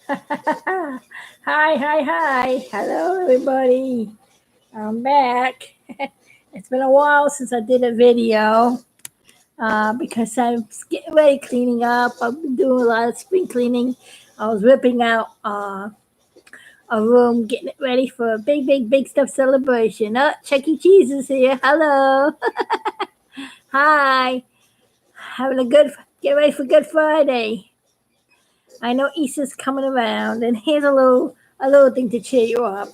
Hi, hi. Hello, everybody. I'm back. It's been a while since I did a video because I'm getting ready cleaning up. I've been doing a lot of spring cleaning. I was ripping out a room, getting it ready for a big stuff celebration. Chuck E. Cheese is here. Hello. Hi. Having a good, get ready for Good Friday. I know Easter's coming around, and here's a little thing to cheer you up.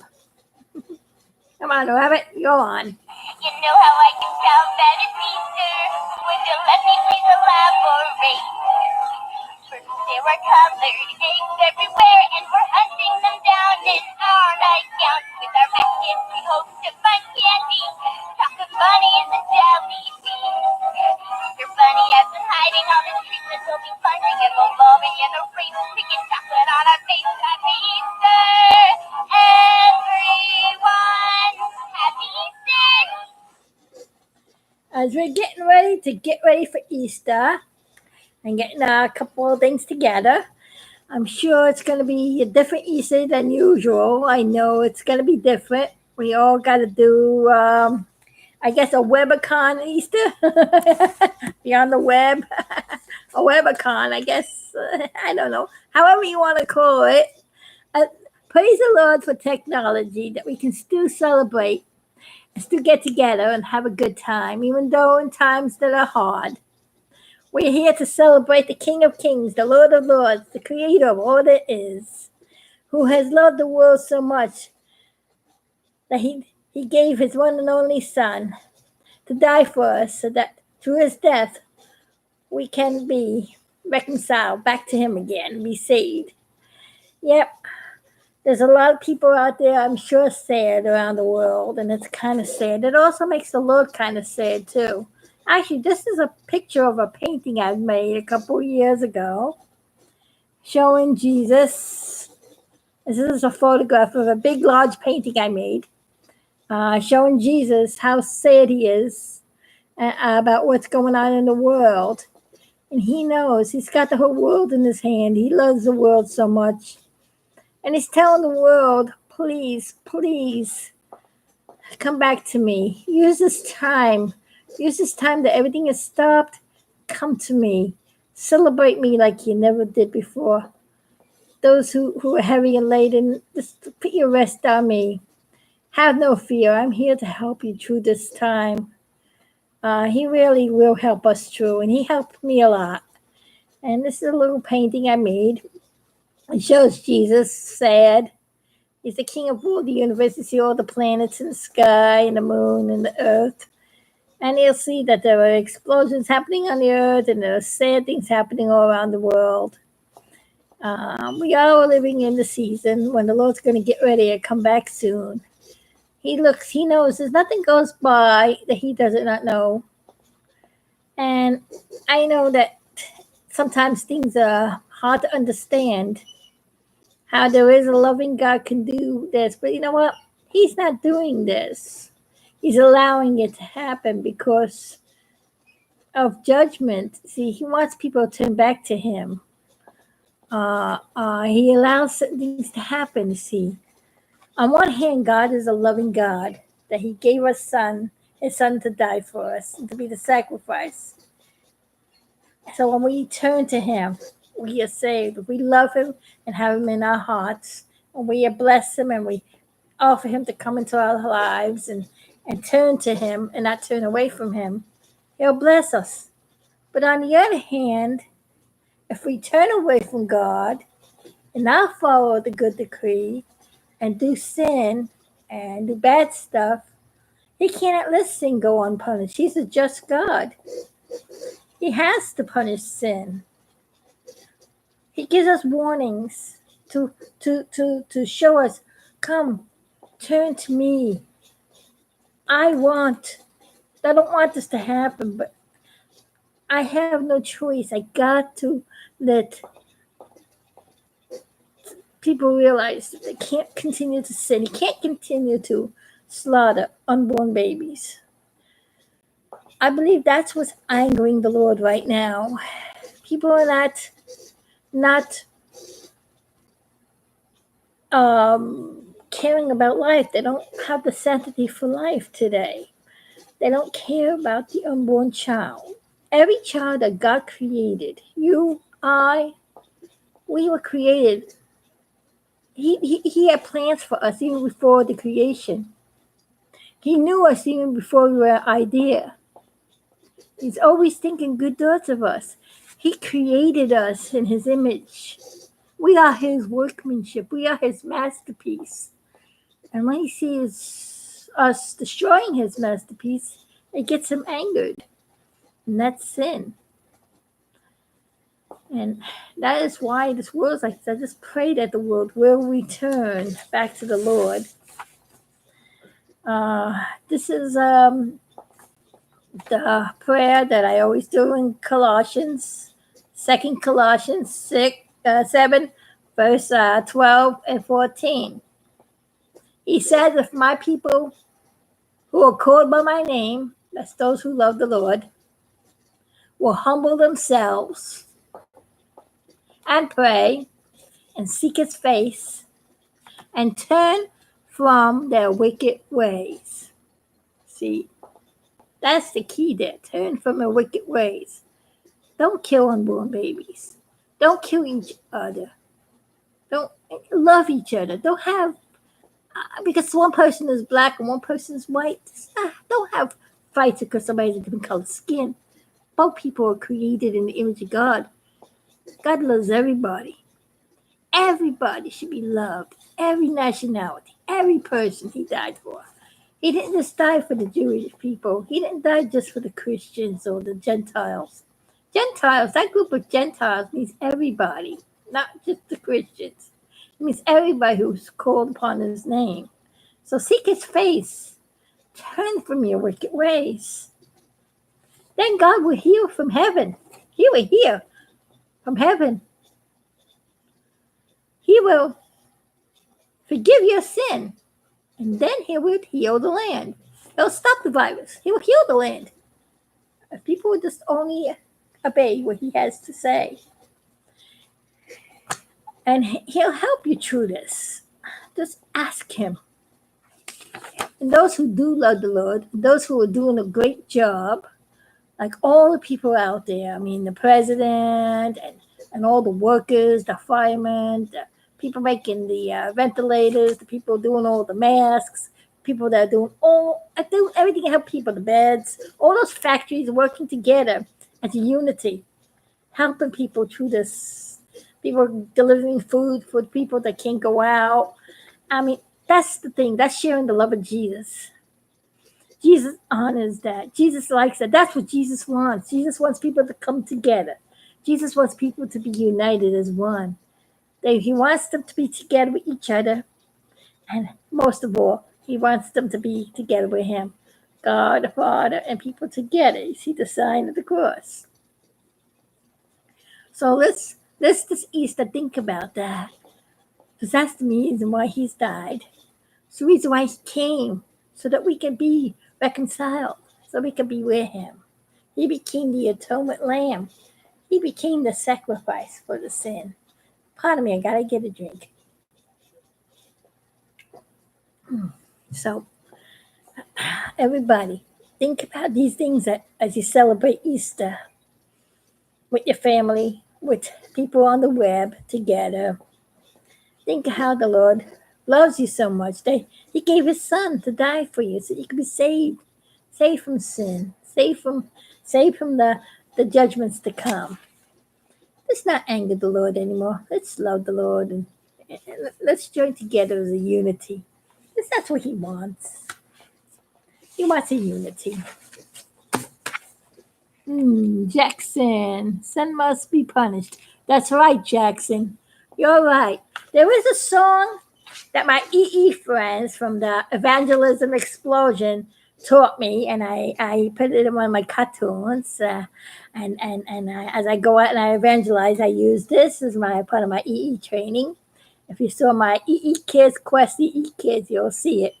Come on, Rabbit, you're on. You know how I can tell that it's Easter when you let me please elaborate. First, there are colored eggs everywhere, and we're hunting them down in our nightgowns. With our baskets, we hope to find candy, chocolate bunnies, and jelly beans. Your bunny has been hiding on the streets, and we'll be plunging in the lobby in a race, picking chocolate on our face. Happy Easter, everyone! Happy Easter! As we're getting ready to get ready for Easter and getting a couple of things together, I'm sure it's going to be a different Easter than usual. I know it's going to be different. We all got to do, I guess, a Webicon Easter. Be on the web. A Webicon, I guess. I don't know. However you want to call it. Uh, Praise the Lord for technology that we can still celebrate and still get together and have a good time, even though in times that are hard. We're here to celebrate the King of Kings, the Lord of Lords, the Creator of all that is, who has loved the world so much that he gave his one and only Son to die for us so that through his death we can be reconciled back to him again, be saved. Yep, there's a lot of people out there, I'm sure, sad around the world, and it's kind of sad. It also makes the Lord kind of sad, too. Actually, this is a picture of a painting I made a couple years ago showing Jesus. This is a photograph of a big, large painting I made showing Jesus how sad he is about what's going on in the world. And he knows he's got the whole world in his hand. He loves the world so much. And he's telling the world, please, please, come back to me. Use this time. Use this time that everything is stopped. Come to me. Celebrate me like you never did before. Those who are heavy and laden, just put your rest on me. Have no fear. I'm here to help you through this time. He really will help us through, and he helped me a lot. And this is a little painting I made. It shows Jesus sad. He's the king of all the universe. You see all the planets in the sky and the moon and the earth. And you'll see that there are explosions happening on the earth and there are sad things happening all around the world. We are all living in the season when the Lord's going to get ready to come back soon. He knows there's nothing goes by that he does not know. And I know that sometimes things are hard to understand. How there is a loving God can do this, but you know what? He's not doing this. He's allowing it to happen because of judgment. See, he wants people to turn back to him. He allows certain things to happen. See, on one hand, God is a loving God that He gave us His Son to die for us and to be the sacrifice. So when we turn to Him, we are saved. If we love Him and have Him in our hearts, and we bless Him and we offer Him to come into our lives and turn to Him and not turn away from Him, He'll bless us. But on the other hand, if we turn away from God and not follow the good decree and do sin and do bad stuff, He cannot let sin go unpunished. He's a just God. He has to punish sin. He gives us warnings to show us, come, turn to me. I don't want this to happen, but I have no choice. I got to let people realize that they can't continue to sin. You can't continue to slaughter unborn babies. I believe that's what's angering the Lord right now. People are not caring about life. They don't have the sympathy for life today. They don't care about the unborn child. Every child that God created, you, I, we were created. He had plans for us even before the creation. He knew us even before we were an idea. He's always thinking good thoughts of us. He created us in his image. We are his workmanship. We are his masterpiece. And when he sees us destroying his masterpiece, it gets him angered. And that's sin. And that is why this world is like this. I just pray that the world will return back to the Lord. This is the prayer that I always do in Colossians, 2 Colossians 7, verse 12 and 14. He says, if my people who are called by my name, that's those who love the Lord, will humble themselves and pray and seek his face and turn from their wicked ways. See, that's the key there. Turn from their wicked ways. Don't kill unborn babies. Don't kill each other. Don't love each other. Don't have, because one person is black and one person is white. Don't have fights because somebody has a different color skin. Both people are created in the image of God. God loves everybody. Everybody should be loved. Every nationality, every person he died for. He didn't just die for the Jewish people. He didn't die just for the Christians or the Gentiles. Gentiles, that group of Gentiles means everybody, not just the Christians. It means everybody who's called upon his name. So seek his face. Turn from your wicked ways. Then God will heal from heaven. He will heal from heaven. He will forgive your sin. And then he will heal the land. He'll stop the virus. He will heal the land. If people would just only obey what he has to say. And he'll help you through this. Just ask him. And those who do love the Lord, those who are doing a great job, like all the people out there, I mean, the president and all the workers, the firemen, the people making the ventilators, the people doing all the masks, people that are doing everything to help people, the beds, all those factories working together as a unity, helping people through this. People delivering food for people that can't go out. I mean, that's the thing. That's sharing the love of Jesus. Jesus honors that. Jesus likes that. That's what Jesus wants. Jesus wants people to come together. Jesus wants people to be united as one. He wants them to be together with each other. And most of all, he wants them to be together with him. God, the Father, and people together. You see the sign of the cross. So let's this Easter think about that. Because that's the reason why he's died. It's the reason why he came. So that we can be reconciled. So we can be with him. He became the atonement lamb. He became the sacrifice for the sin. Pardon me, I gotta get a drink. So, everybody, think about these things as you celebrate Easter with your family, with people on the web together. Think how the Lord loves you so much. He gave his son to die for you so you could be saved from sin, saved from the judgments to come. Let's not anger the Lord anymore. Let's love the Lord and let's join together as a unity. Because that's what he wants. He wants a unity. Jackson, sin must be punished. That's right, Jackson. You're right. There is a song that my EE friends from the Evangelism Explosion taught me, and I put it in one of my cartoons. As I go out and I evangelize, I use this as part of my EE training. If you saw my EE Kids Quest EE Kids, you'll see it.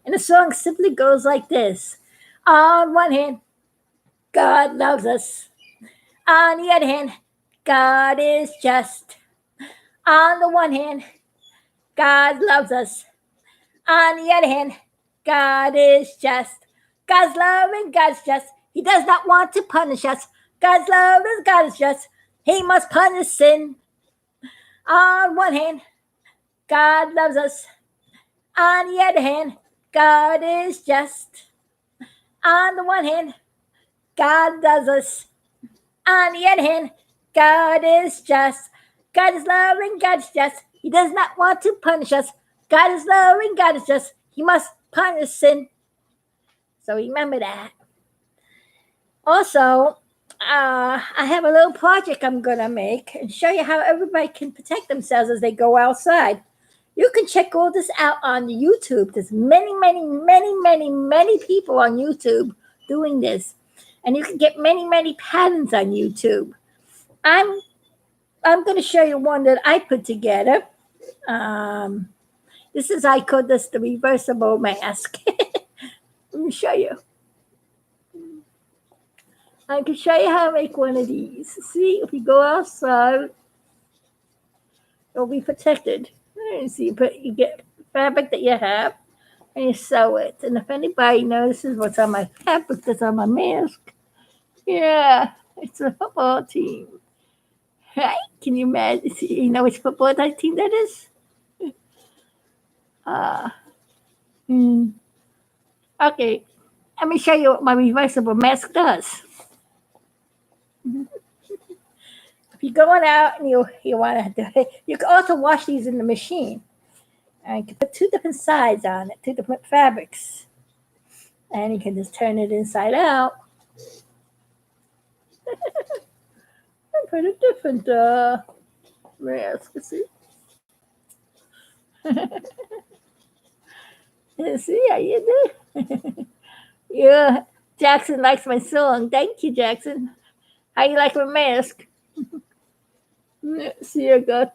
And the song simply goes like this. On one hand, God loves us. On the other hand, God is just. On the one hand, God loves us. On the other hand, God is just. God's love and God's just. He does not want to punish us. God's love and God is just. He must punish sin. On one hand, God loves us. On the other hand, God is just. On the one hand, God does us. On the other hand, God is just. God is loving, God is just. He does not want to punish us. God is loving, God is just. He must punish sin. So remember that. Also, I have a little project I'm going to make and show you how everybody can protect themselves as they go outside. You can check all this out on YouTube. There's many people on YouTube doing this. And you can get many patterns on YouTube. I'm going to show you one that I put together. I call this the reversible mask. Let me show you. I can show you how to make one of these. See, if you go outside, you'll be protected. And see, you get fabric that you have, and you sew it. And if anybody notices what's on my fabric that's on my mask, yeah, it's a football team. Right? Can you imagine? You know which football team that is? Okay, let me show you what my reversible mask does. If you're going out and you want to do it, you can also wash these in the machine. And you can put two different sides on it, two different fabrics. And you can just turn it inside out. And put a different mask, see? See how you do? Yeah, Jackson likes my song. Thank you, Jackson. How you like my mask? See, I got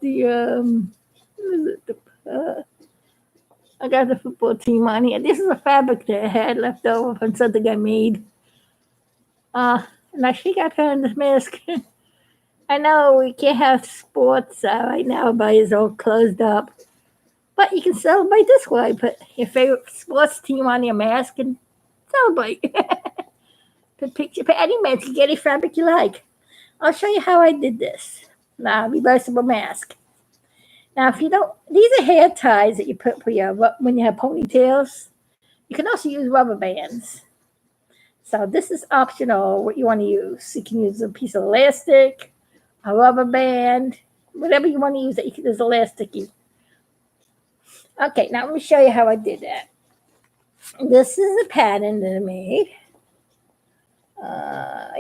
I got the football team on here. This is a fabric that I had left over from something I made. And I think I found this mask. I know we can't have sports right now, everybody is all closed up. But you can celebrate this way. Put your favorite sports team on your mask and celebrate. Put any mask, you get any fabric you like. I'll show you how I did this. Now, reversible mask. Now, if you don't, these are hair ties that you put for when you have ponytails. You can also use rubber bands. So this is optional what you want to use. You can use a piece of elastic, a rubber band, whatever you want to use that is elasticy. Okay, now let me show you how I did that. This is a pattern that I made.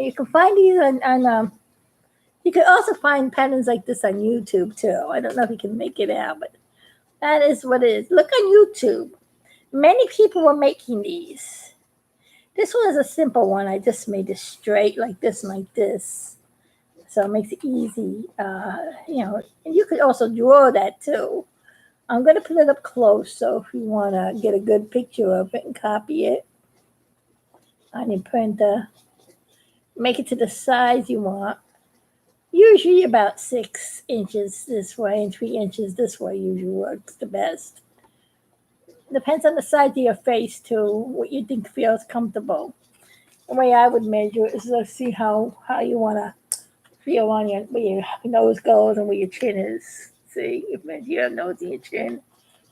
You can find these on you can also find patterns like this on YouTube too. I don't know if you can make it out, but that is what it is. Look on YouTube. Many people were making these. This one is a simple one. I just made it straight like this and like this. So it makes it easy. And you could also draw that too. I'm going to put it up close, so if you want to get a good picture of it and copy it on your printer, make it to the size you want. Usually about 6 inches this way and 3 inches this way usually works the best. Depends on the size of your face too, what you think feels comfortable. The way I would measure it is to see how you want to feel on where your nose goes and where your chin is. See, you measure your nose and your chin,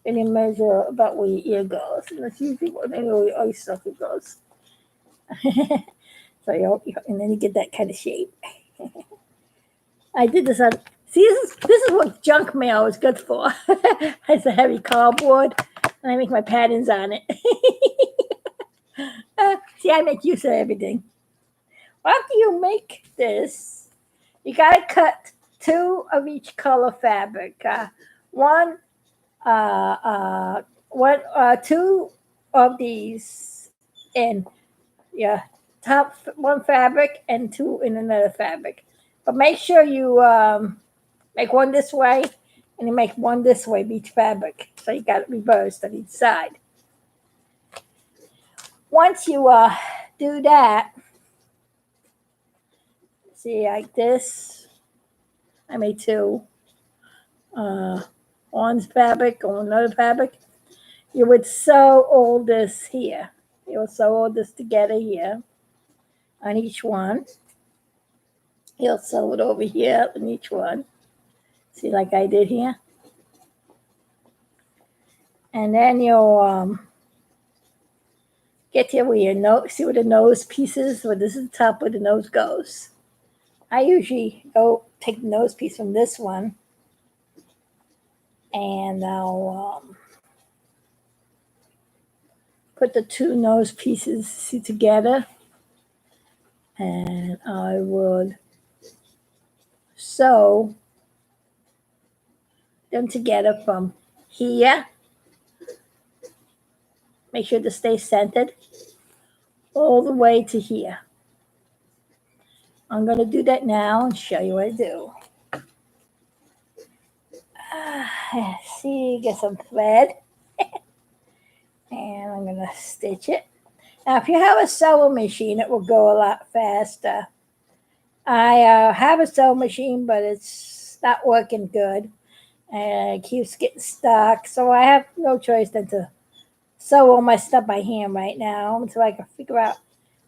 and you measure about where your ear goes. And that's usually where your eye socket goes. So and then you get that kind of shape. I did this on. See, this is what junk mail is good for. It's a heavy cardboard, and I make my patterns on it. See, I make use of everything. After you make this, you gotta cut 2 of each color fabric. 2 of these in top one fabric and 2 in another fabric. But make sure you make one this way and you make one this way of each fabric. So you got it reversed on each side. Once you do that, see like this, I made 2. on fabric or another fabric, you would sew all this here. You will sew all this together here on each one. You'll sew it over here on each one. See, like I did here. And then you'll get here where your nose, see where the nose pieces, where this is the top where the nose goes. I usually go take the nose piece from this one, and I'll put the two nose pieces together, and I would sew them together from here. Make sure to stay centered all the way to here. I'm going to do that now and show you what I do. See, get some thread. And I'm going to stitch it. Now, if you have a sewing machine, it will go a lot faster. I have a sewing machine, but it's not working good. And it keeps getting stuck. So I have no choice than to sew all my stuff by hand right now until I can figure out.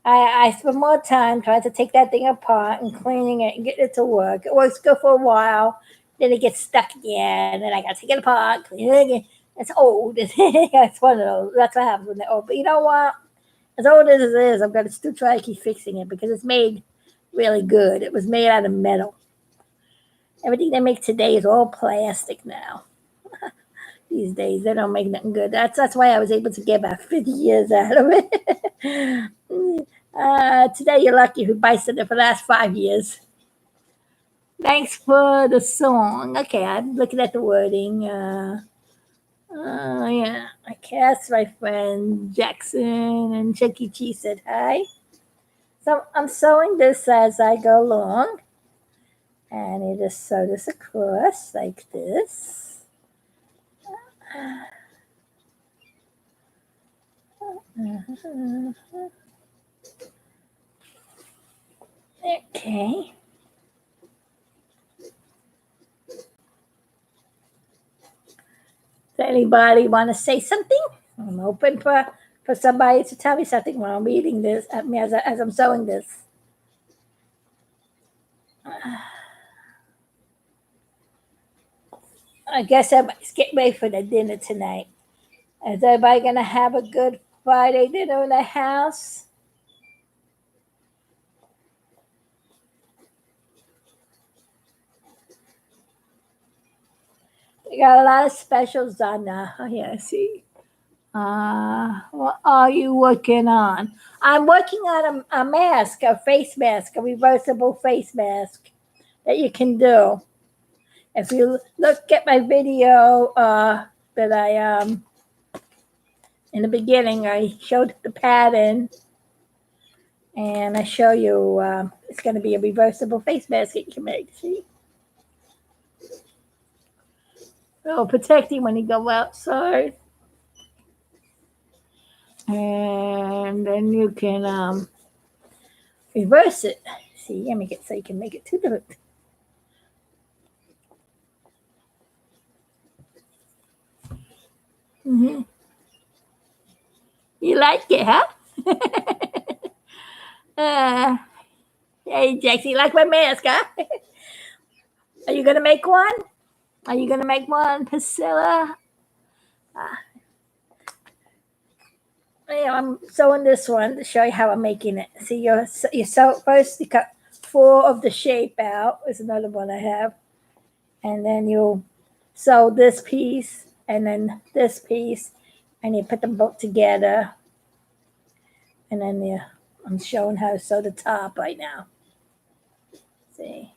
I spend more time trying to take that thing apart and cleaning it and getting it to work. It works good for a while. Then it gets stuck again. And I got to take it apart, clean it again. It's old. It's one of those. That's what happens when they're old. But you know what? As old as it is, I'm going to still try to keep fixing it because it's made really good. It was made out of metal. Everything they make today is all plastic now. These days, they don't make nothing good. That's why I was able to get about 50 years out of it. Today, you're lucky if you buy something for the last 5 years. Thanks for the song. Okay, I'm looking at the wording. Yeah. Cass, my friend Jackson and Chuck E. Cheese said hi. So I'm sewing this as I go along. And you just sew this across like this. Okay. Does anybody want to say something? I'm open for somebody to tell me something while I'm reading this, as I'm sewing this. I guess everybody's getting ready for the dinner tonight. Is everybody going to have a good Friday dinner in the house? We got a lot of specials on here, see? What are you working on? I'm working on a mask, a face mask, a reversible face mask that you can do. If you look at my video that I in the beginning, I showed the pattern, and I show you it's going to be a reversible face mask that you can make. See, it'll protect you when you go outside, and then you can reverse it. See, let me get so you can make it two different. Mm-hmm. You like it, huh? Hey, Jax, you like my mask, huh? Are you going to make one? Are you going to make one, Priscilla? I'm sewing this one to show you how I'm making it. See, you sew first, you cut 4 of the shape out. There's another one I have. And then you sew this piece and then this piece, and you put them both together. And then I'm showing how to sew the top right now. See?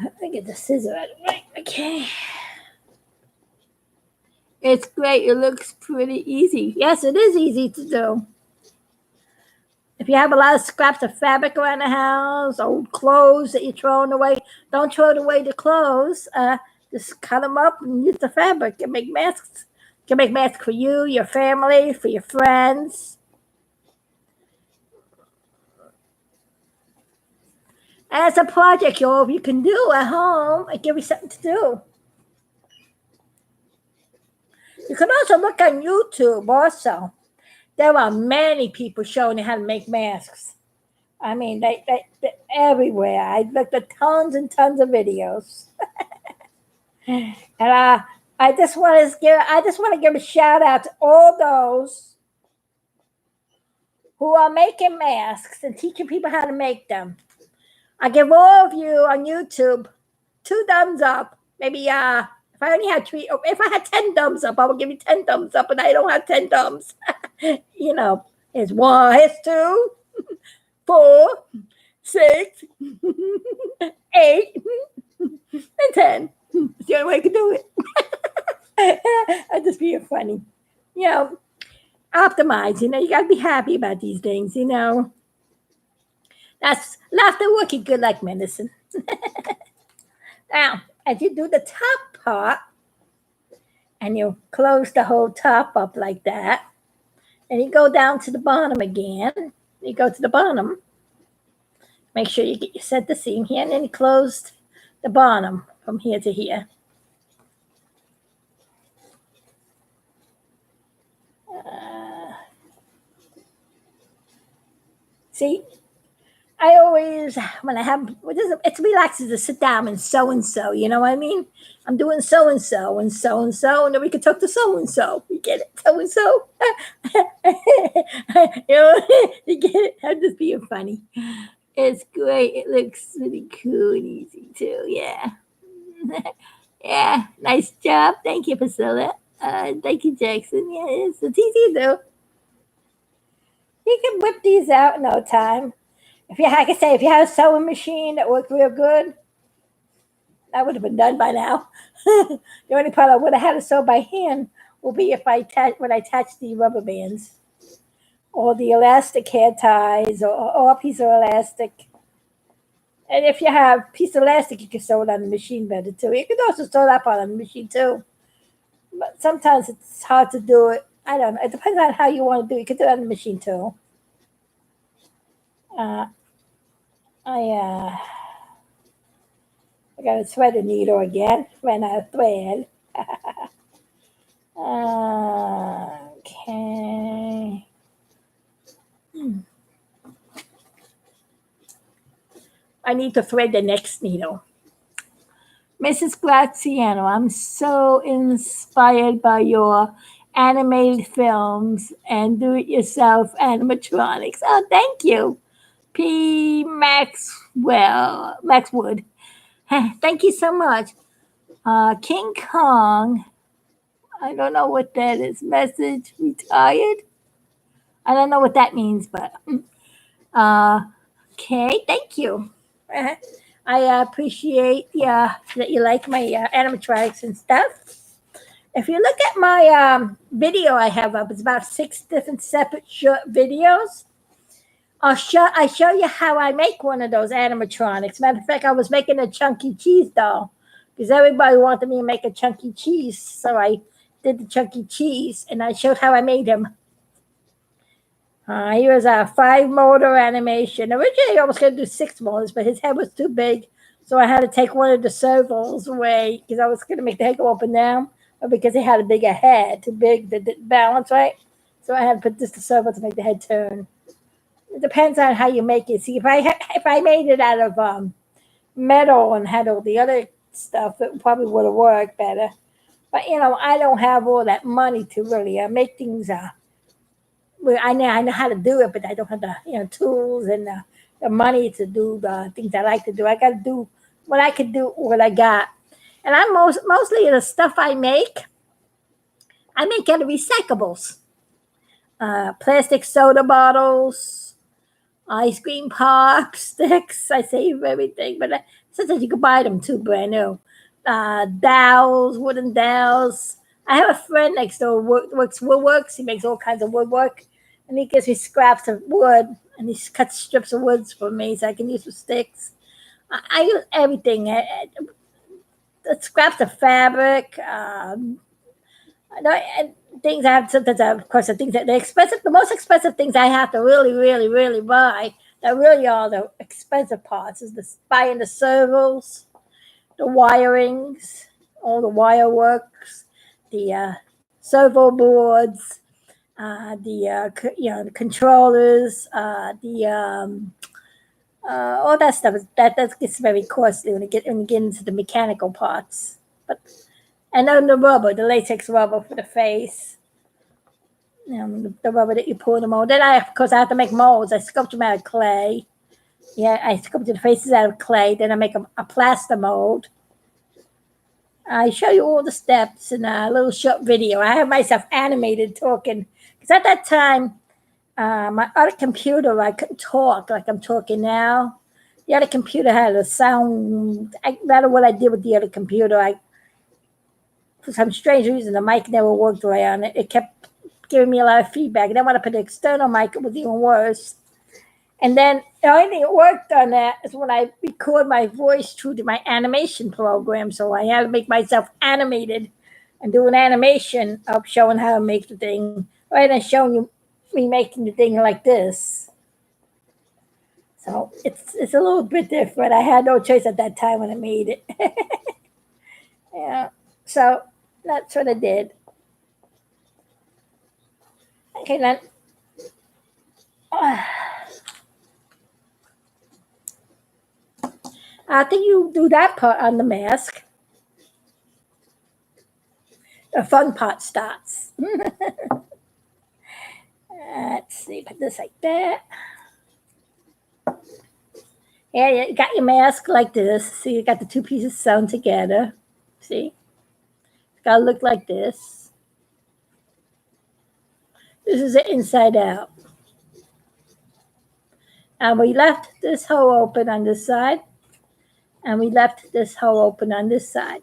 Let me get the scissor out of the way. Okay. It's great. It looks pretty easy. Yes, it is easy to do. If you have a lot of scraps of fabric around the house, old clothes that you're throwing away, don't throw away the clothes. Just cut them up and use the fabric and make masks. You can make masks for you, your family, for your friends. As a project, you can do at home and give you something to do. You can also look on YouTube also. There are many people showing you how to make masks. I mean, they everywhere. I looked at tons and tons of videos. And I just want to give a shout out to all those who are making masks and teaching people how to make them. I give all of you on YouTube 2 thumbs up. Maybe if I only had 3, if I had 10 thumbs up, I would give you 10 thumbs up, but I don't have 10 thumbs. You know, it's 1, it's 2, 4, 6, 8, and 10. It's the only way I can do it. I'm just being funny. You know, optimize. You know, you got to be happy about these things. You know, that's laughter working good like medicine. Now, as you do the top part, and you close the whole top up like that, and you go down to the bottom again. You go to the bottom. Make sure you set the seam here, and then you close the bottom from here to here. See, I always, when I have, it's relaxing to sit down and so, you know what I mean? I'm doing so and so, and then we can talk to so and so. You get it? So and so. You know, you get it? I'm just being funny. It's great. It looks really cool and easy too. Yeah. Yeah. Nice job. Thank you, Priscilla. Thank you, Jackson. Yeah, it's easy to do. You can whip these out in no time. Like I say, if you had a sewing machine that worked real good, that would have been done by now. The only part I would have had to sew by hand will be when I attach the rubber bands or the elastic hair ties or a piece of elastic. And if you have a piece of elastic, you can sew it on the machine better too. You can also sew that part on the machine too. But sometimes it's hard to do it. I don't know. It depends on how you want to do it. You can do it on the machine too. I got to thread a needle again. Ran out of thread. Okay. I need to thread the next needle. Mrs. Graziano, I'm so inspired by your animated films and do-it-yourself animatronics. Oh, thank you. P. Maxwood. Thank you so much. King Kong. I don't know what that is. Message retired. I don't know what that means, but okay. Thank you. I appreciate that you like my animatronics and stuff. If you look at my video I have up, it's about 6 different separate short videos. I show you how I make one of those animatronics. Matter of fact, I was making a Chunky Cheese doll because everybody wanted me to make a Chunky Cheese. So I did the Chunky Cheese and I showed how I made him. He was a 5-motor animation. Originally, I was going to do 6 motors, but his head was too big. So I had to take one of the servos away because I was going to make the head go up and down. But because he had a bigger head, too big to balance, right? So I had to put the servo to make the head turn. It depends on how you make it. See, if I made it out of metal and had all the other stuff, it probably would have worked better. But I don't have all that money to really make things. I know how to do it, but I don't have the tools and the money to do the things I like to do. I got to do what I can do, what I got, and I'm mostly the stuff I make out of recyclables, plastic soda bottles. Ice cream pop sticks. I save everything, but sometimes you can buy them too, brand new. Dowels, wooden dowels. I have a friend next door who works woodworks. He makes all kinds of woodwork, and he gives me scraps of wood, and he cuts strips of woods for me so I can use for sticks. I use everything. The scraps of fabric. Things I have sometimes, of course, the things that they're expensive. The most expensive things I have to really, really, really buy that really are the expensive parts. Is the buying the servos, the wirings, all the wire works, the servo boards, the controllers, the all that stuff. That gets very costly when you get into the mechanical parts. But and then the rubber, the latex rubber for the face. The rubber that you pour in the mold. Then of course, I have to make molds. I sculpt them out of clay. Yeah, I sculpted the faces out of clay. Then I make a plaster mold. I show you all the steps in a little short video. I have myself animated talking because at that time, my other computer, I couldn't talk like I'm talking now. The other computer had a sound. No matter what I did with the other computer, for some strange reason, the mic never worked right on it. It kept giving me a lot of feedback. Then when I put the external mic, it was even worse. And then the only thing that worked on that is when I record my voice through to my animation program. So I had to make myself animated and do an animation of showing how to make the thing, right? And showing you me making the thing like this. So it's a little bit different. I had no choice at that time when I made it. Yeah. So that's what I did. Okay, then. After you do that part on the mask, the fun part starts. Let's see, put this like that. Yeah, you got your mask like this. See, you got the two pieces sewn together. See? It's got to look like this. This is the inside out. And we left this hole open on this side. And we left this hole open on this side.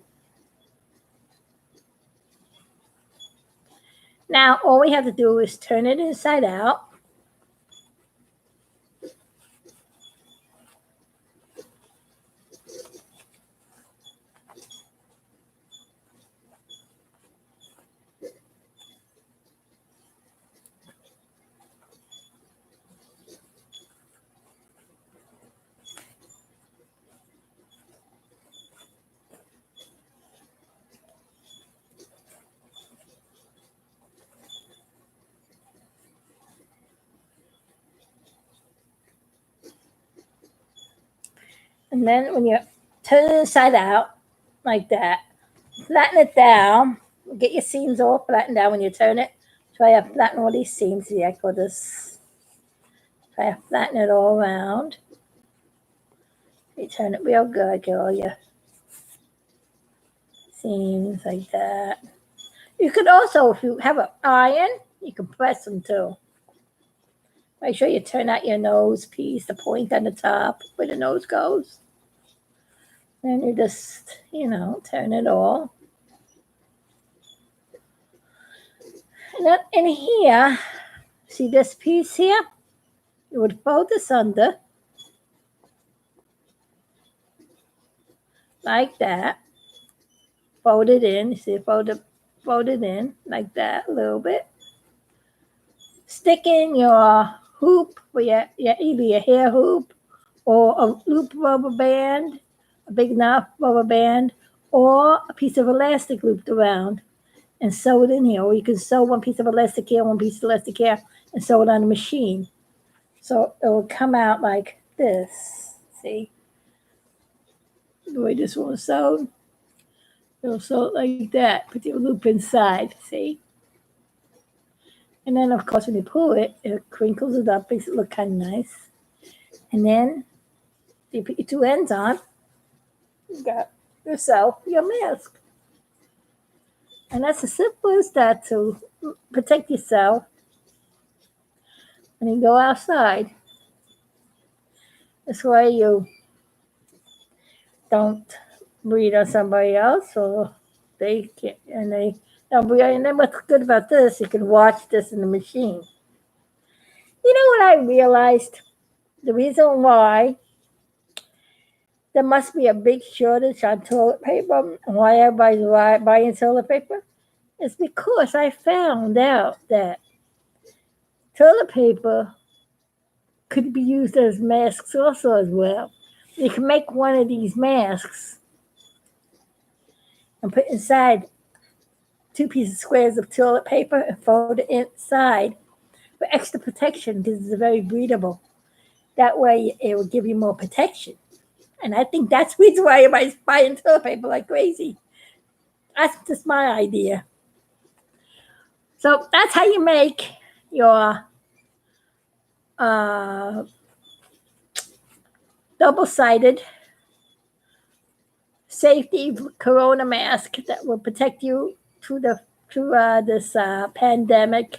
Now, all we have to do is turn it inside out. And then when you turn it inside out, like that, flatten it down. Get your seams all flattened down when you turn it. Try to flatten all these seams. See, I got this. Try to flatten it all around. You turn it real good. Get all your seams like that. You could also, if you have an iron, you can press them too. Make sure you turn out your nose piece, the point on the top where the nose goes. Then you just, turn it all. And then in here, see this piece here? You would fold this under. Like that. Fold it in. You see, fold it in like that a little bit. Stick in your hoop, for either your hair hoop or a loop rubber band, a big enough rubber band, or a piece of elastic looped around and sew it in here. Or you can sew one piece of elastic here, one piece of elastic here, and sew it on the machine. So it will come out like this. See? The way this one was sewed. It'll sew it like that. Put your loop inside. See? And then, of course, when you pull it, it crinkles it up, makes it look kind of nice. And then you put your two ends on. You got yourself your mask. And that's as simple as that to protect yourself when you go outside. This way you don't breathe on somebody else, or they can't, and they don't breathe. And then what's good about this, you can watch this in the machine. You know what I realized? The reason why there must be a big shortage on toilet paper and why everybody's buying toilet paper is because I found out that toilet paper could be used as masks also as well. You can make one of these masks and put inside 2 pieces squares of toilet paper and fold it inside for extra protection because it's very breathable. That way it will give you more protection. And I think that's the reason why everybody's buying toilet paper like crazy. That's just my idea. So that's how you make your double-sided safety corona mask that will protect you through this pandemic.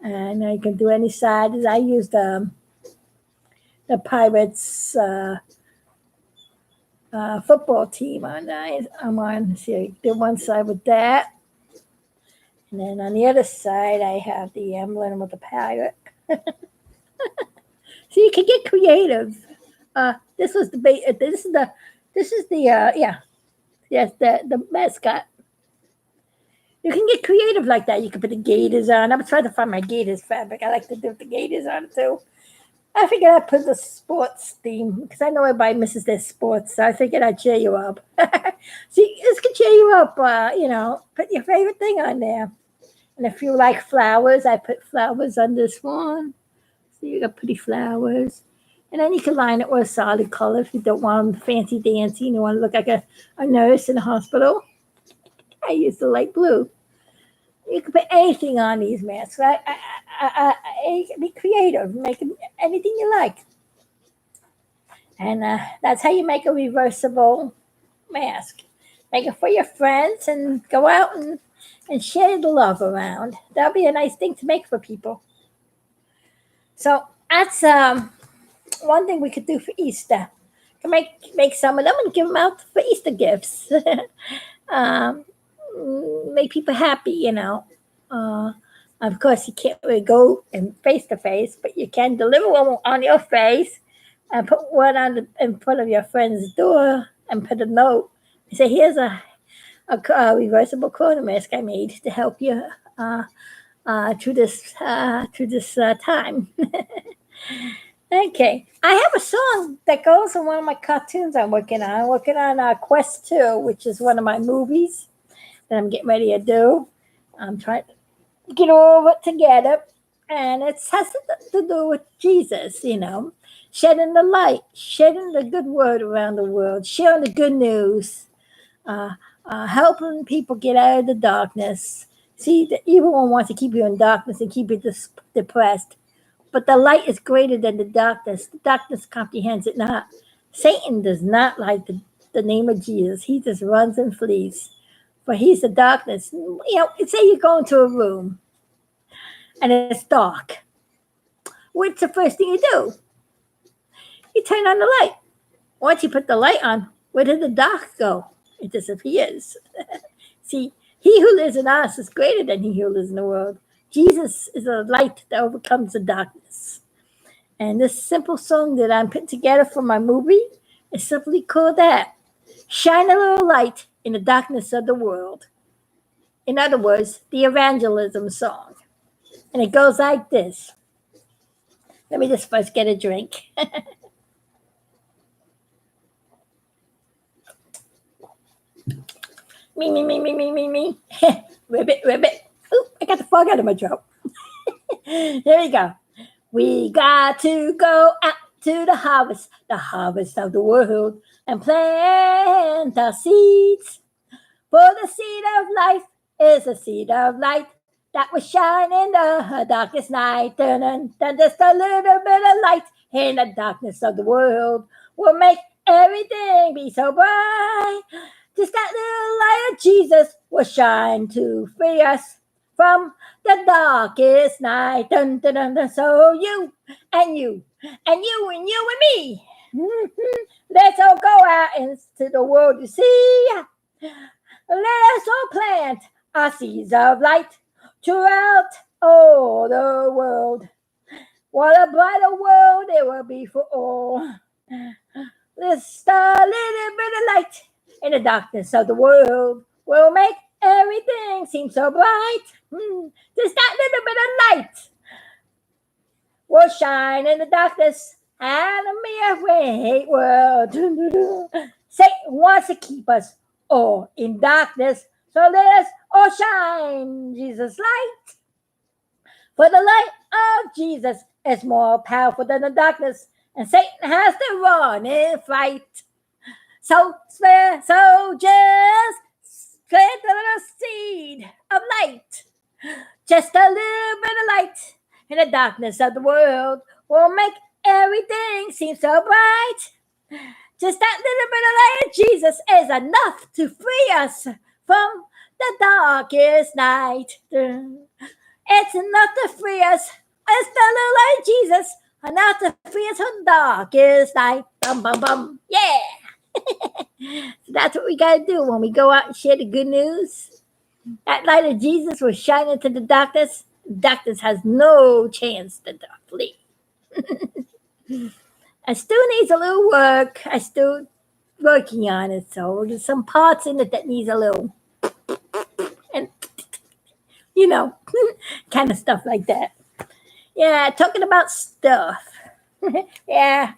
And you can do any size. I used the Pirates football team on. I'm on. See, the one side with that, and then on the other side I have the emblem with the pirate. So you can get creative. This was the yes, the mascot. You can get creative like that. You can put the gators on. I'm trying to find my gators fabric. I like to do the gators on too. I figured I'd put the sports theme because I know everybody misses their sports. So I figured I'd cheer you up. See, this can cheer you up. Put your favorite thing on there. And if you like flowers, I put flowers on this one. So you got pretty flowers. And then you can line it with a solid color if you don't want fancy dancy and you want to look like a nurse in a hospital. I use the light blue. You can put anything on these masks. Be creative. Make anything you like. And that's how you make a reversible mask. Make it for your friends and go out and share the love around. That'll be a nice thing to make for people. So that's one thing we could do for Easter. Can make some of them and give them out for Easter gifts. Make people happy, Of course, you can't really go and face to face, but you can deliver one on your face and put one in front of your friend's door and put a note and say, "Here's a reversible corona mask I made to help you through this time." Okay, I have a song that goes in one of my cartoons I'm working on. I'm working on Quest 2, which is one of my movies that I'm getting ready to do. I'm trying to get all of it together, and it has to do with Jesus, shedding the light, shedding the good word around the world, sharing the good news, helping people get out of the darkness. See, the evil one wants to keep you in darkness and keep you depressed, but the light is greater than the darkness. The darkness comprehends it not. Satan does not like the name of Jesus. He just runs and flees. For he's the darkness. Say you go into a room and it's dark. What's the first thing you do? You turn on the light. Once you put the light on, where did the dark go? It disappears. See, he who lives in us is greater than he who lives in the world. Jesus is a light that overcomes the darkness. And this simple song that I'm putting together for my movie is simply called that. Shine a little light in the darkness of the world. In other words, the evangelism song. And it goes like this. Let me just first get a drink. Me. Ribbit. Ooh, I got the fog out of my throat. There we go. We got to go out to the harvest of the world, and plant our seeds. For the seed of life is a seed of light that will shine in the darkest night. Dun, just a little bit of light in the darkness of the world will make everything be so bright. Just that little light of Jesus will shine to free us from the darkest night. Dun. So you and you and you and you and me. Let's all go out into the world, you see. Let us all plant our seeds of light throughout all the world. What a brighter world it will be for all. Just a little bit of light in the darkness of the world will make everything seem so bright. Just that little bit of light will shine in the darkness and a mere hate world. Satan wants to keep us all in darkness, so let us all shine Jesus' light. For the light of Jesus is more powerful than the darkness, and Satan has to run in fight. So spare soldiers, plant a little seed of light. Just a little bit of light in the darkness of the world will make everything seem so bright. Just that little bit of light of Jesus is enough to free us from the darkest night. It's enough to free us. It's the little light of Jesus, enough to free us from the darkest night. Bum, bum, bum. Yeah. So that's what we got to do when we go out and share the good news. That light of Jesus will shine into the darkness. Darkness has no chance to flee. I still needs a little work. I still working on it. So there's some parts in it that needs a little, and kind of stuff like that. Yeah, talking about stuff. Yeah,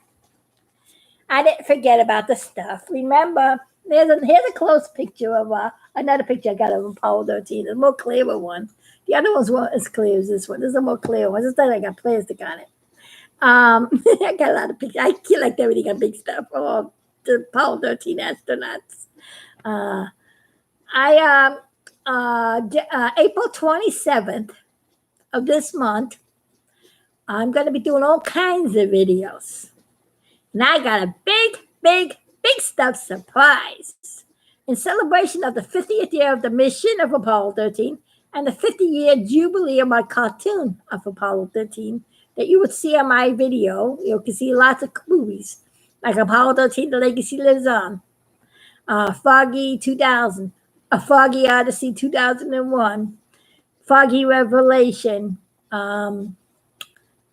I didn't forget about the stuff. Remember, here's a close picture of another picture I got of Apollo 13, a more clearer one. The other ones weren't as clear as this one. This is a more clear one. This time I got plastic on it. I got a lot of pictures. I like everything on big stuff. Oh, the Apollo 13 astronauts. April 27th of this month, I'm going to be doing all kinds of videos. And I got a big stuff surprise. In celebration of the 50th year of the mission of Apollo 13 and the 50-year jubilee of my cartoon of Apollo 13 that you would see on my video, you can see lots of movies like Apollo 13, The Legacy Lives On, Foggy 2000, A Foggy Odyssey 2001, Foggy Revelation, and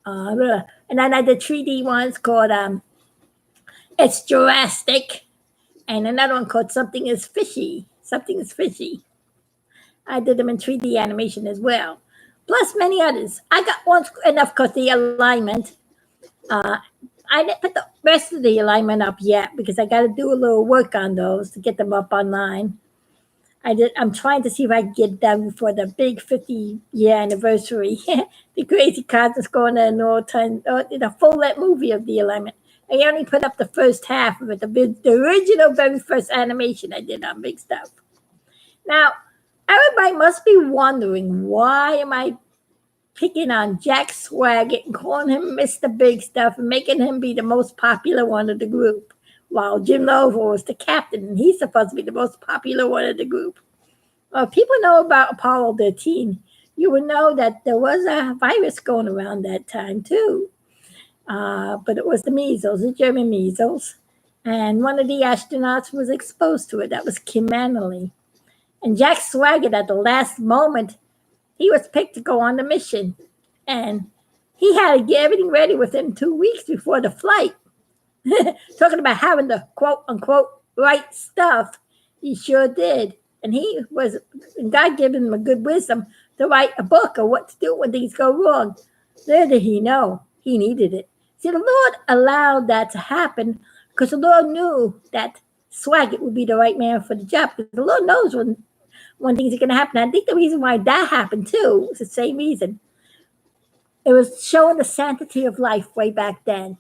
then I did 3D ones called It's Jurassic, and another one called Something is Fishy. Something is Fishy. I did them in 3D animation as well, plus many others. I got one enough because the alignment. I didn't put the rest of the alignment up yet because I got to do a little work on those to get them up online. I'm trying to see if I can get them for the big 50-year anniversary. The Crazy Cosmos going to Norton, the full-length movie of the alignment. I only put up the first half of it, the original very first animation I did on big stuff. Now, everybody must be wondering, why am I picking on Jack Swaggart and calling him Mr. Big Stuff and making him be the most popular one of the group, while Jim Lovell is the captain and he's supposed to be the most popular one of the group. Well, if people know about Apollo 13, you would know that there was a virus going around that time too. But it was the measles, the German measles. And one of the astronauts was exposed to it. That was Kim Manley. And Jack Swaggart, at the last moment, he was picked to go on the mission. And he had to get everything ready within 2 weeks before the flight. Talking about having the quote-unquote right stuff, he sure did. And God gave him a good wisdom to write a book of what to do when things go wrong. Little did he know he needed it. See, the Lord allowed that to happen because the Lord knew that Swaggart would be the right man for the job. Because the Lord knows when things are going to happen. I think the reason why that happened too was the same reason. It was showing the sanctity of life way back then.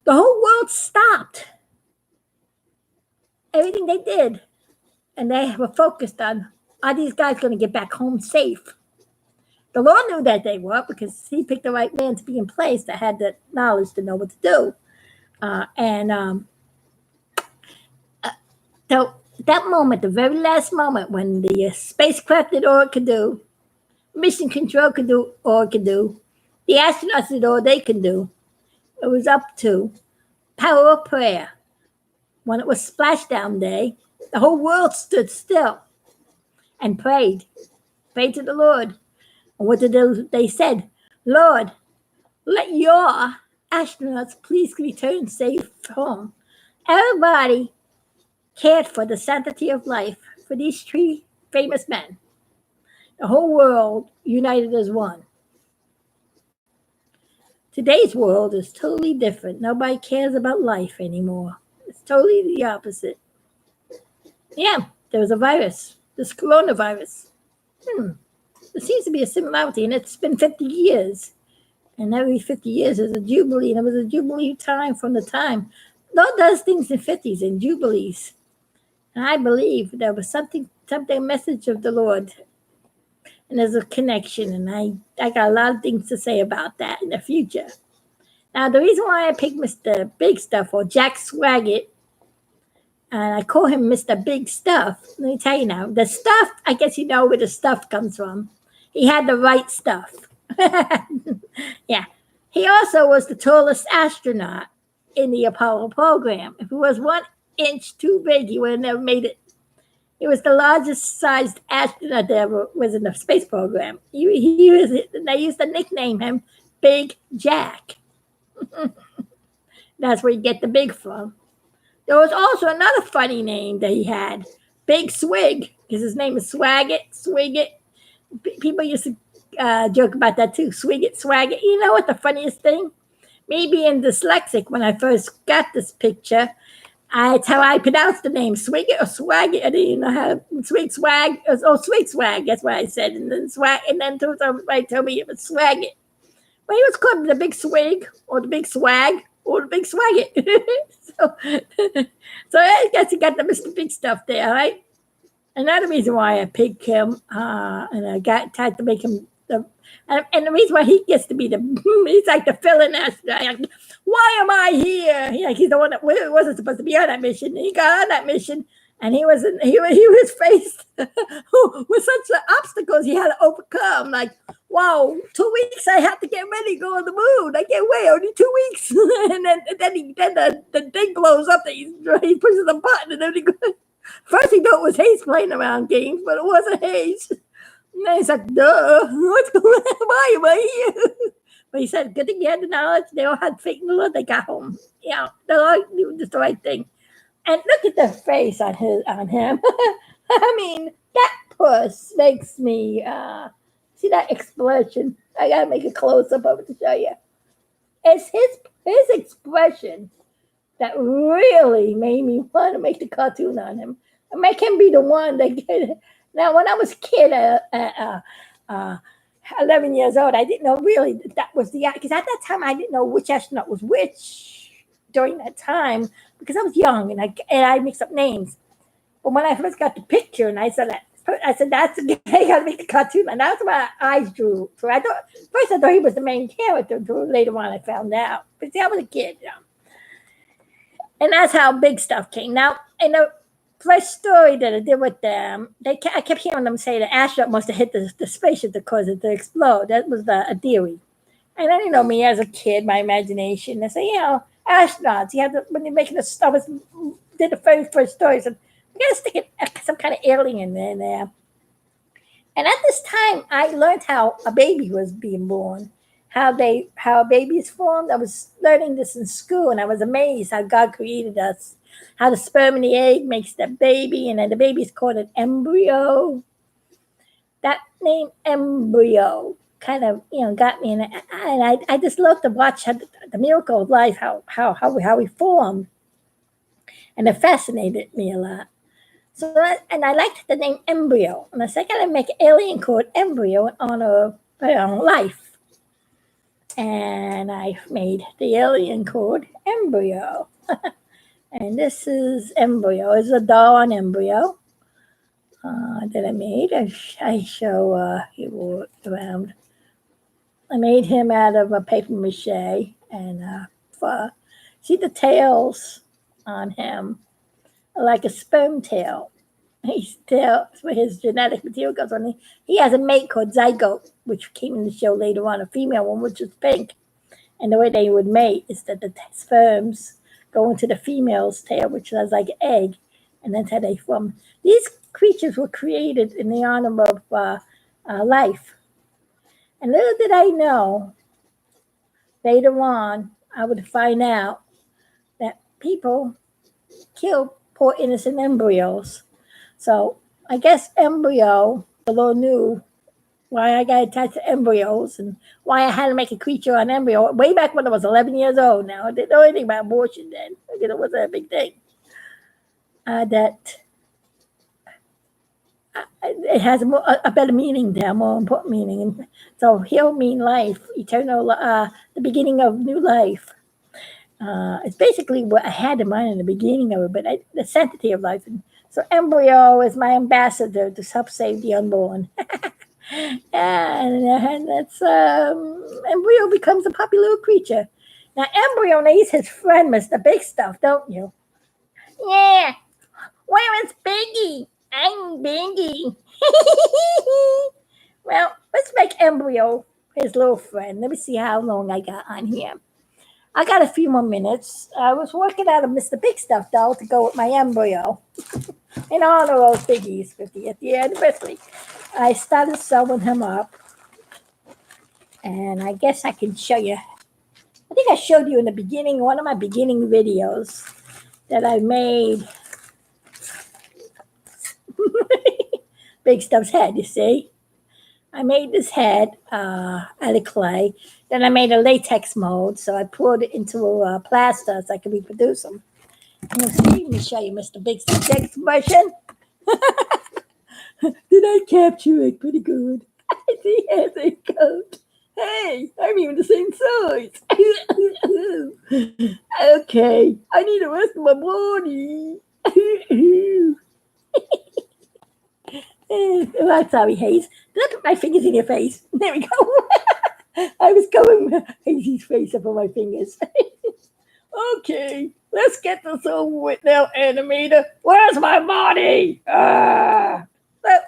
The whole world stopped. Everything they did. And they were focused on, are these guys going to get back home safe? The Lord knew that they were because he picked the right man to be in place that had the knowledge to know what to do. So that moment, the very last moment when the spacecraft did all it could do, mission control could do all it could do, the astronauts did all they could do, it was up to power of prayer. When it was splashdown day, the whole world stood still and prayed to the Lord. And what did they said? Lord, let your astronauts please return safe home. Everybody cared for the sanctity of life for these three famous men. The whole world united as one. Today's world is totally different. Nobody cares about life anymore. It's totally the opposite. Yeah, there was a virus, this coronavirus. There seems to be a similarity, and it's been 50 years. And every 50 years is a jubilee, and it was a jubilee time from the time. Lord does things in 50s and jubilees. And I believe there was something, a message of the Lord. And there's a connection, and I got a lot of things to say about that in the future. Now, the reason why I picked Mr. Big Stuff or Jack Swaggart, and I call him Mr. Big Stuff, let me tell you now, the stuff, I guess you know where the stuff comes from. He had the right stuff. Yeah. He also was the tallest astronaut in the Apollo program. If he was 1 inch too big, he would have never made it. He was the largest sized astronaut that ever was in the space program. He was, they used to nickname him Big Jack. That's where you get the big from. There was also another funny name that he had, Big Swig, because his name is Swiggit. People used to joke about that too, Swiggit, Swaggit. You know what the funniest thing? Me being dyslexic, when I first got this picture, it's how I pronounced the name, Swiggit or Swaggit. I didn't even know how Swig Swag. Swig Swag. That's what I said, and then Swag, and then somebody told me it was Swaggit. Well, he was called the Big Swig or the Big Swag or the Big Swaggit. so I guess he got the Mr. Big Stuff there, right? Another reason why I picked him, and I tried to make him and the reason why he gets to be he's like the villain. Like, why am I here? He's the one that wasn't supposed to be on that mission. He got on that mission, and he was faced with such obstacles he had to overcome. Like, wow, 2 weeks I have to get ready to go on the moon. I can't wait, only 2 weeks. and then the thing blows up. That he pushes the button, and then he goes. First he thought it was Hayes playing around games, but it wasn't Hayes. And then he's like, duh, what's going on? Why am I here? But he said, good thing you had the knowledge. They all had faith in the Lord. They got home. Yeah, the Lord knew just the right thing. And look at the face on him. I mean, that puss makes me see that expression. I gotta make a close up of it to show you. It's his expression that really made me want to make the cartoon on him and make him be the one that get it. Now, when I was a kid, 11 years old, I didn't know really that was because at that time I didn't know which astronaut was which during that time because I was young and I mixed up names. But when I first got the picture and I said that's the guy I got to make the cartoon, and that's my eyes drew. So I thought he was the main character. Until later on, I found out. But see, I was a kid, and that's how Big Stuff came. Now, in the first story that I did with them, I kept hearing them say the astronaut must have hit the spaceship to cause it to explode. That was a theory. And then, me as a kid, my imagination, they say, astronauts, when you're making did the very first story, so we got to stick some kind of alien in there. And at this time, I learned how a baby was being born. How a baby is formed. I was learning this in school, and I was amazed how God created us. How the sperm and the egg makes the baby, and then the baby is called an embryo. That name embryo kind of got me, and I just love to watch the miracle of life, how we formed, and it fascinated me a lot. So and I liked the name embryo, and I said I gotta make an alien called embryo in honor of life. And I made the alien called embryo. And this is embryo. It's a doll on embryo that I made. I show he wore it around. I made him out of a paper mache and see the tails on him are like a sperm tail. His tail, where his genetic material goes on. He has a mate called zygote, which came in the show later on, a female one, which is pink. And the way they would mate is that the sperms go into the female's tail, which is like an egg, and that's how they form. These creatures were created in the honor of life. And little did I know, later on, I would find out that people kill poor innocent embryos. So I guess embryo, the Lord knew why I got attached to embryos and why I had to make a creature on embryo way back when I was 11 years old. Now, I didn't know anything about abortion then. It wasn't a big thing. That it has a better meaning there, more important meaning. And so he'll mean life, eternal, the beginning of new life. It's basically what I had in mind in the beginning of it, but the sanctity of life. And so embryo is my ambassador to help save the unborn. and that's embryo becomes a popular little creature. Now embryo needs his friend, Mr. Big Stuff, don't you? Yeah. Where is Biggie? I'm Biggie. Well, let's make embryo his little friend. Let me see how long I got on here. I got a few more minutes. I was working out a Mr. Big Stuff doll to go with my embryo in honor of Biggie's 50th year anniversary. I started sewing him up, and I guess I can show you. I think I showed you in the beginning, one of my beginning videos that I made. Big Stuff's head, you see? I made this head out of clay. Then I made a latex mold, so I poured it into a plaster so I could reproduce them. Let me show you Mr. Big Stuff's expression. Did I capture it pretty good? See, as it goes. Hey, I'm even the same size. Okay, I need the rest of my body. That's how he hates. Did I put my fingers in your face? There we go. I was going Hazy's face up on my fingers. Okay, let's get this over with now, animator. Where's my body? Well,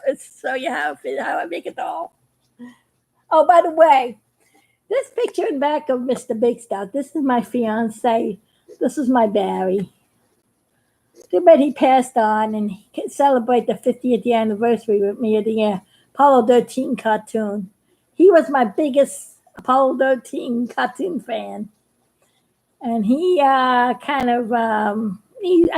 let's show you how I make a doll. Oh, by the way, this picture in back of Mr. Big Stuff, this is my fiance. This is my Barry. Too bad he passed on and he can celebrate the 50th year anniversary with me of the Apollo 13 cartoon. He was my biggest Apollo 13 cartoon fan. And he I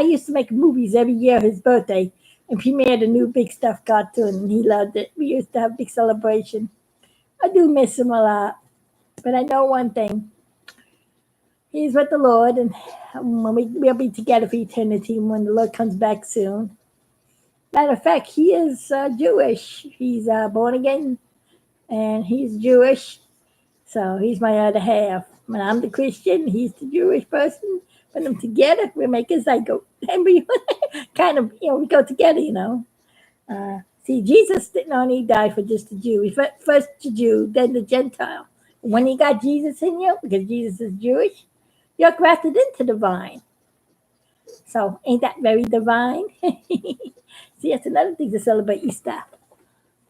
used to make movies every year, his birthday, and premiered a new Big Stuff cartoon, and he loved it. We used to have a big celebration. I do miss him a lot, but I know one thing. He's with the Lord, and we'll be together for eternity when the Lord comes back soon. Matter of fact, he is Jewish. He's born again, and he's Jewish. So he's my other half. When I'm the Christian, he's the Jewish person. Put them together, we make a zygote. And we kind of, we go together, See, Jesus didn't only die for just the Jew. He first the Jew, then the Gentile. When you got Jesus in you, because Jesus is Jewish, you're grafted into the vine. So ain't that very divine? See, that's another thing to celebrate Easter.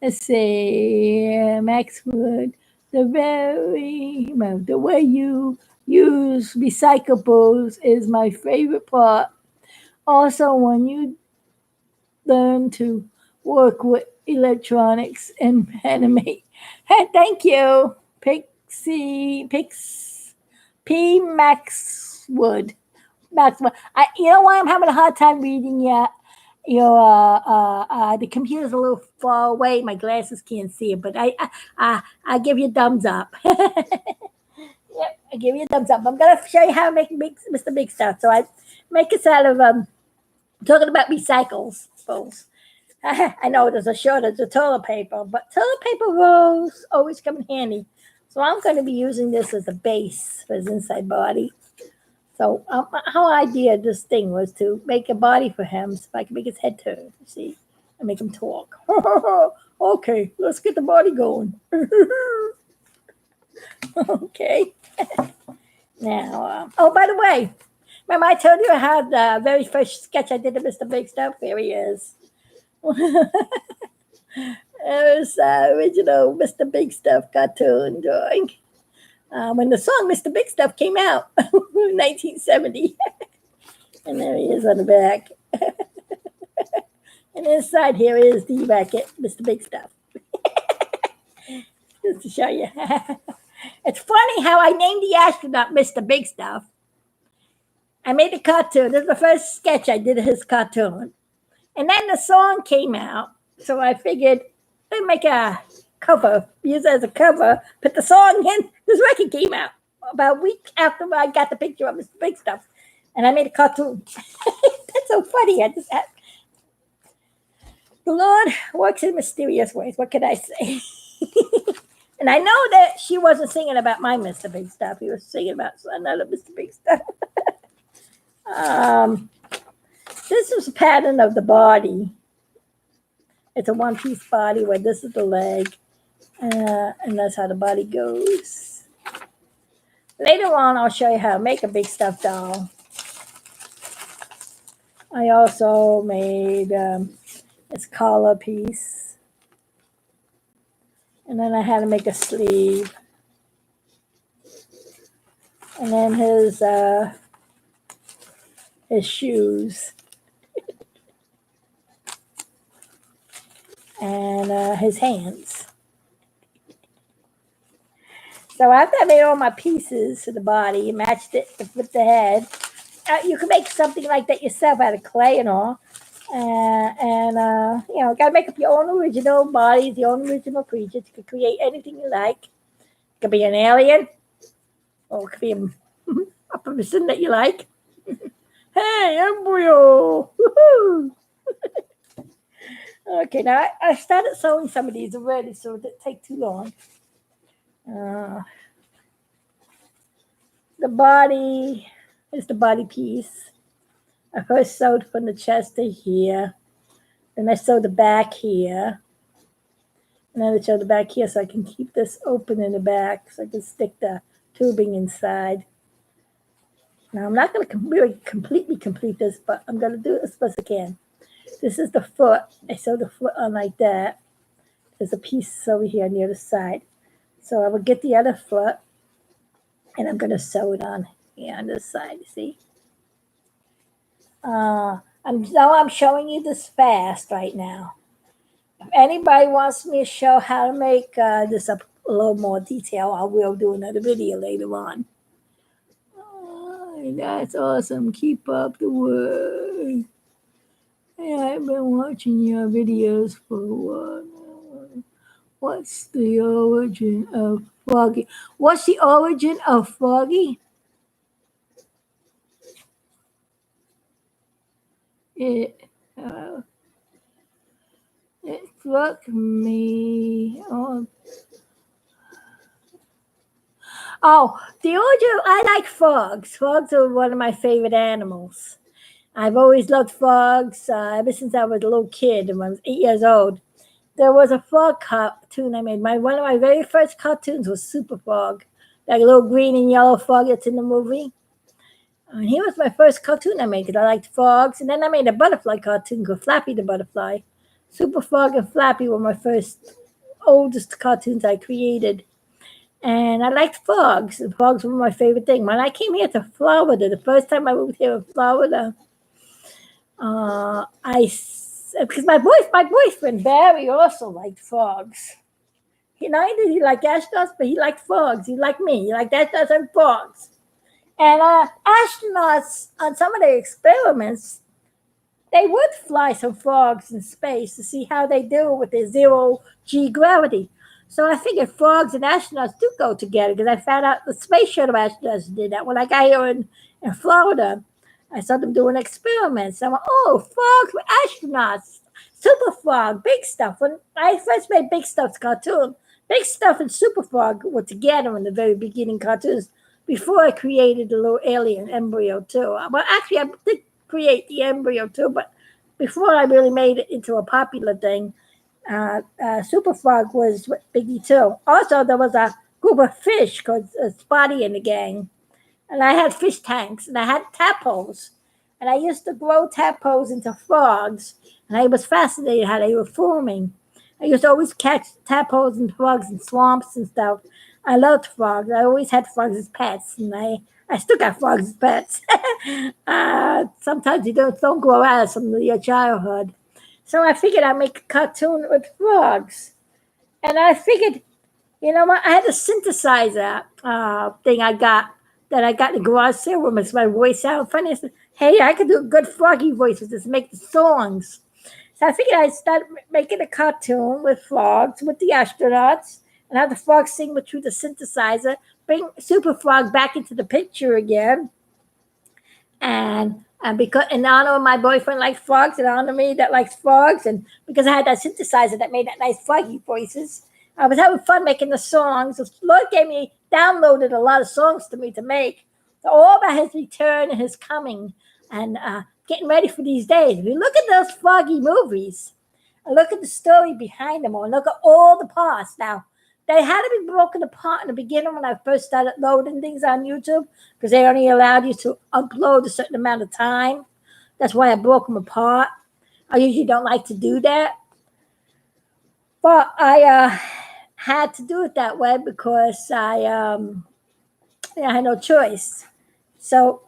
Let's see, Max Wood. The way you use recyclables is my favorite part. Also, when you learn to work with electronics and animate. Hey, thank you, P. Maxwood. Maxwood. You know why I'm having a hard time reading yet? The computer's a little far away. My glasses can't see it, but I give you a thumbs up. Yep, I give you a thumbs up. I'm gonna show you how to make Mr. Big Stuff. So I make it out of talking about recycles. I know there's a shortage of toilet paper, but toilet paper rolls always come in handy. So I'm going to be using this as a base for his inside body. So how I did this thing was to make a body for him so I can make his head turn, you see, and make him talk. Okay, let's get the body going. Okay. Now, by the way, remember I told you I had the very first sketch I did of Mr. Big Stuff? Here he is. It was original Mr. Big Stuff cartoon drawing. When the song Mr. Big Stuff came out in 1970. And there he is on the back. And inside here is the bracket, Mr. Big Stuff. Just to show you. It's funny how I named the astronaut Mr. Big Stuff. I made a cartoon. This is the first sketch I did of his cartoon. And then the song came out. So I figured I'd make a cover, use it as a cover, put the song in. This record came out about a week after I got the picture of Mr. Big Stuff, and I made a cartoon. That's so funny. The Lord works in mysterious ways. What can I say? And I know that she wasn't singing about my Mr. Big Stuff. He was singing about another Mr. Big Stuff. This is a pattern of the body. It's a one-piece body where this is the leg, and that's how the body goes. Later on, I'll show you how to make a Big Stuff doll. I also made his collar piece, and then I had to make a sleeve, and then his shoes, and his hands. So after I made all my pieces to the body, matched it with the head, you can make something like that yourself out of clay and all. You know, got to make up your own original bodies, your own original creatures. You can create anything you like. It could be an alien, or it could be a person that you like. Hey, embryo! Woohoo! Okay, now I started sewing some of these already, so it didn't take too long. The body is the body piece. I first sewed from the chest to here. Then I sewed the back here. And then I sewed the back here so I can keep this open in the back so I can stick the tubing inside. Now I'm not going to really completely complete this, but I'm going to do it as best I can. This is the foot. I sewed the foot on like that. There's a piece over here on the other side. So I will get the other foot, and I'm going to sew it on here on this side, see? I'm showing you this fast right now. If anybody wants me to show how to make this up a little more detail, I will do another video later on. Oh, that's awesome. Keep up the work. Hey, I've been watching your videos for a while. What's the origin of Froggy? What's the origin of Froggy? It struck me. The origin. I like frogs. Frogs are one of my favorite animals. I've always loved frogs ever since I was a little kid, when I was 8 years old. There was a frog cartoon I made. One of my very first cartoons was Super Frog, that little green and yellow frog that's in the movie. And he was my first cartoon I made because I liked frogs. And then I made a butterfly cartoon called Flappy the Butterfly. Super Frog and Flappy were my first oldest cartoons I created. And I liked frogs. And frogs were my favorite thing. When I came here to Florida, the first time I moved here in Florida, because my boyfriend Barry also liked frogs. He liked astronauts, but he liked frogs. He liked me. He liked astronauts and frogs. And astronauts, on some of their experiments, they would fly some frogs in space to see how they do with their zero-G gravity. So I figured frogs and astronauts do go together, because I found out the space shuttle astronauts did that. When I got here in Florida, I saw them doing experiments. I went, frogs with astronauts, Super Frog, Big Stuff. When I first made Big Stuff's cartoon, Big Stuff and Super Frog were together in the very beginning cartoons before I created the little alien embryo too. Well, actually, I did create the embryo too, but before I really made it into a popular thing, Super Frog was with Biggie too. Also, there was a group of fish called Spotty and the gang. And I had fish tanks, and I had tadpoles. And I used to grow tadpoles into frogs. And I was fascinated how they were forming. I used to always catch tadpoles and frogs in swamps and stuff. I loved frogs. I always had frogs as pets. And I still got frogs as pets. Sometimes you don't grow out of some of your childhood. So I figured I'd make a cartoon with frogs. And I figured, you know what? I had a synthesizer thing I got in the garage sale room. Makes my voice sound funny. I said, hey, I could do a good froggy voice with this, make the songs. So I figured I'd start making a cartoon with frogs, with the astronauts, and have the frogs sing through the synthesizer, bring Super Frog back into the picture again, and because in honor of my boyfriend likes frogs, in honor of me that likes frogs, and because I had that synthesizer that made that nice froggy voices, I was having fun making the songs. The Lord downloaded a lot of songs to me to make. So all about His return and His coming, and getting ready for these days. If you look at those froggy movies, and look at the story behind them all, and look at all the parts. Now, they had to be broken apart in the beginning when I first started loading things on YouTube because they only allowed you to upload a certain amount of time. That's why I broke them apart. I usually don't like to do that. But I had to do it that way because I had no choice. So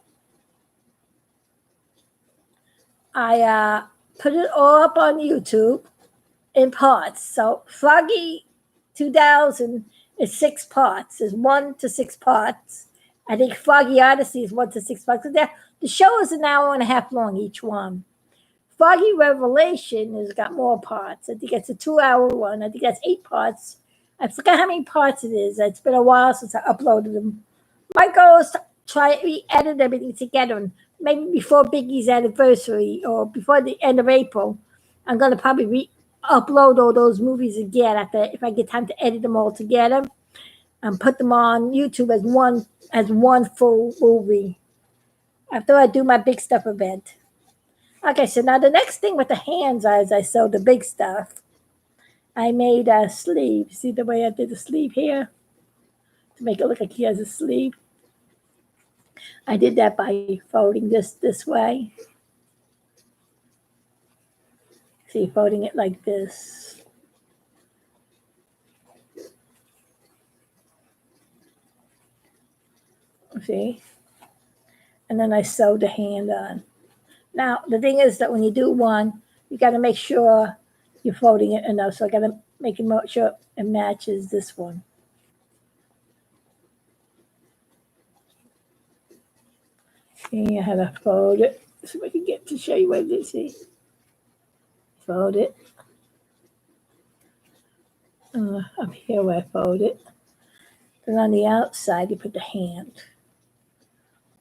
I put it all up on YouTube in parts. So Froggy 2000 is 6 parts. Is 1 to 6 parts. I think Froggy Odyssey is 1 to 6 parts. The show is an hour and a half long each one. Froggy Revelation has got more parts. I think it's a 2-hour one. I think that's 8 parts. I forgot how many parts it is. It's been a while since I uploaded them. My goal is to try to re-edit everything together, and maybe before Biggie's anniversary or before the end of April, I'm going to probably upload all those movies again if I get time to edit them all together and put them on YouTube as one full movie after I do my big stuff event. Okay, so now the next thing with the hands is I sew the big stuff. I made a sleeve. See the way I did the sleeve here? To make it look like he has a sleeve. I did that by folding this way. See, folding it like this. See? And then I sewed the hand on. Now, the thing is that when you do one, you got to make sure you're folding it enough. So I got to make sure it matches this one. See, I had to fold it so I can get to show you what it is. See? Fold it. Up here where I fold it. Then on the outside, you put the hand.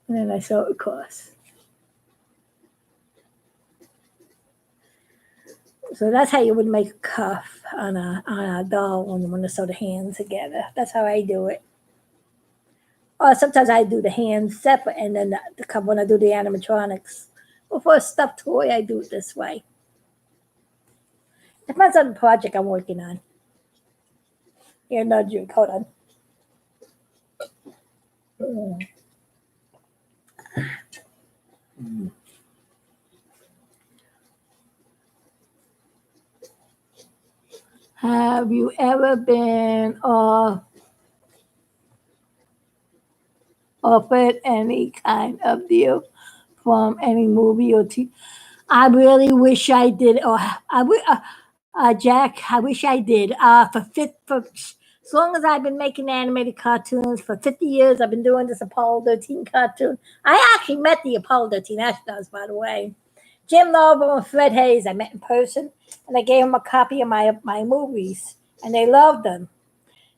And then I sew it across. So that's how you would make a cuff on a doll when you want to sew the hands together. That's how I do it. Or sometimes I do the hands separate and then the cuff when I do the animatronics. Or for a stuffed toy, I do it this way. Depends on the project I'm working on. Here, no drink. Hold on. Have you ever been offered any kind of deal from any movie or TV? I really wish I did. Or Jack, I wish I did. For as long as I've been making animated cartoons for 50 years, I've been doing this Apollo 13 cartoon. I actually met the Apollo 13 astronauts, by the way. Jim Lovell and Fred Hayes, I met in person, and I gave them a copy of my movies, and they loved them.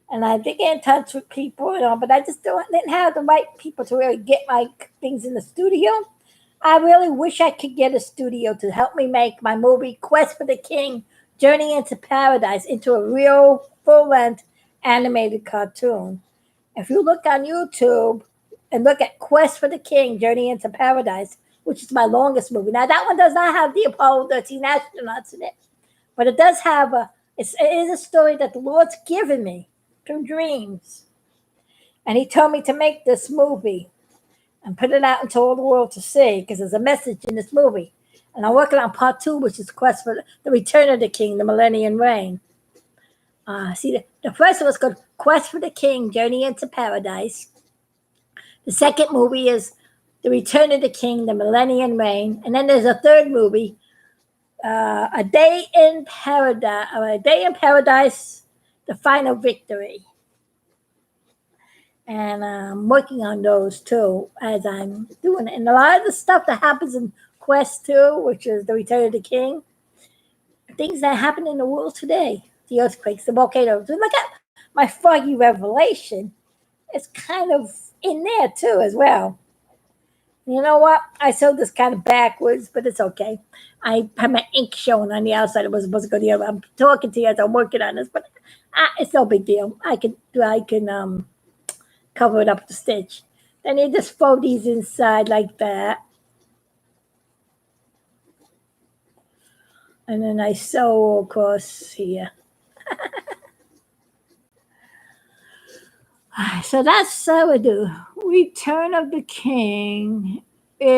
And I did get in touch with people, but I just didn't have the right people to really get my things in the studio. I really wish I could get a studio to help me make my movie Quest for the King, Journey into Paradise, into a real full-length animated cartoon. If you look on YouTube and look at Quest for the King, Journey into Paradise, which is my longest movie. Now, that one does not have the Apollo 13 astronauts in it, but it does have it is a story that the Lord's given me through dreams. And He told me to make this movie and put it out into all the world to see because there's a message in this movie. And I'm working on part 2, which is Quest for the Return of the King, the Millennium Reign. The first one is called Quest for the King, Journey into Paradise. The second movie is The Return of the King, the Millennium Reign. And then there's a third movie, A Day in Paradise, The Final Victory. And I'm working on those too as I'm doing it. And a lot of the stuff that happens in Quest 2, which is The Return of the King, things that happen in the world today. The earthquakes, the volcanoes. Look at my foggy revelation. It's kind of in there too as well. You know what? I sewed this kind of backwards, but it's okay. I had my ink showing on the outside. It was supposed to go the other. I'm talking to you as I'm working on this, but it's no big deal. I can cover it up with the stitch. Then you just fold these inside like that. And then I sew across here. So that's how I do. Return of the King is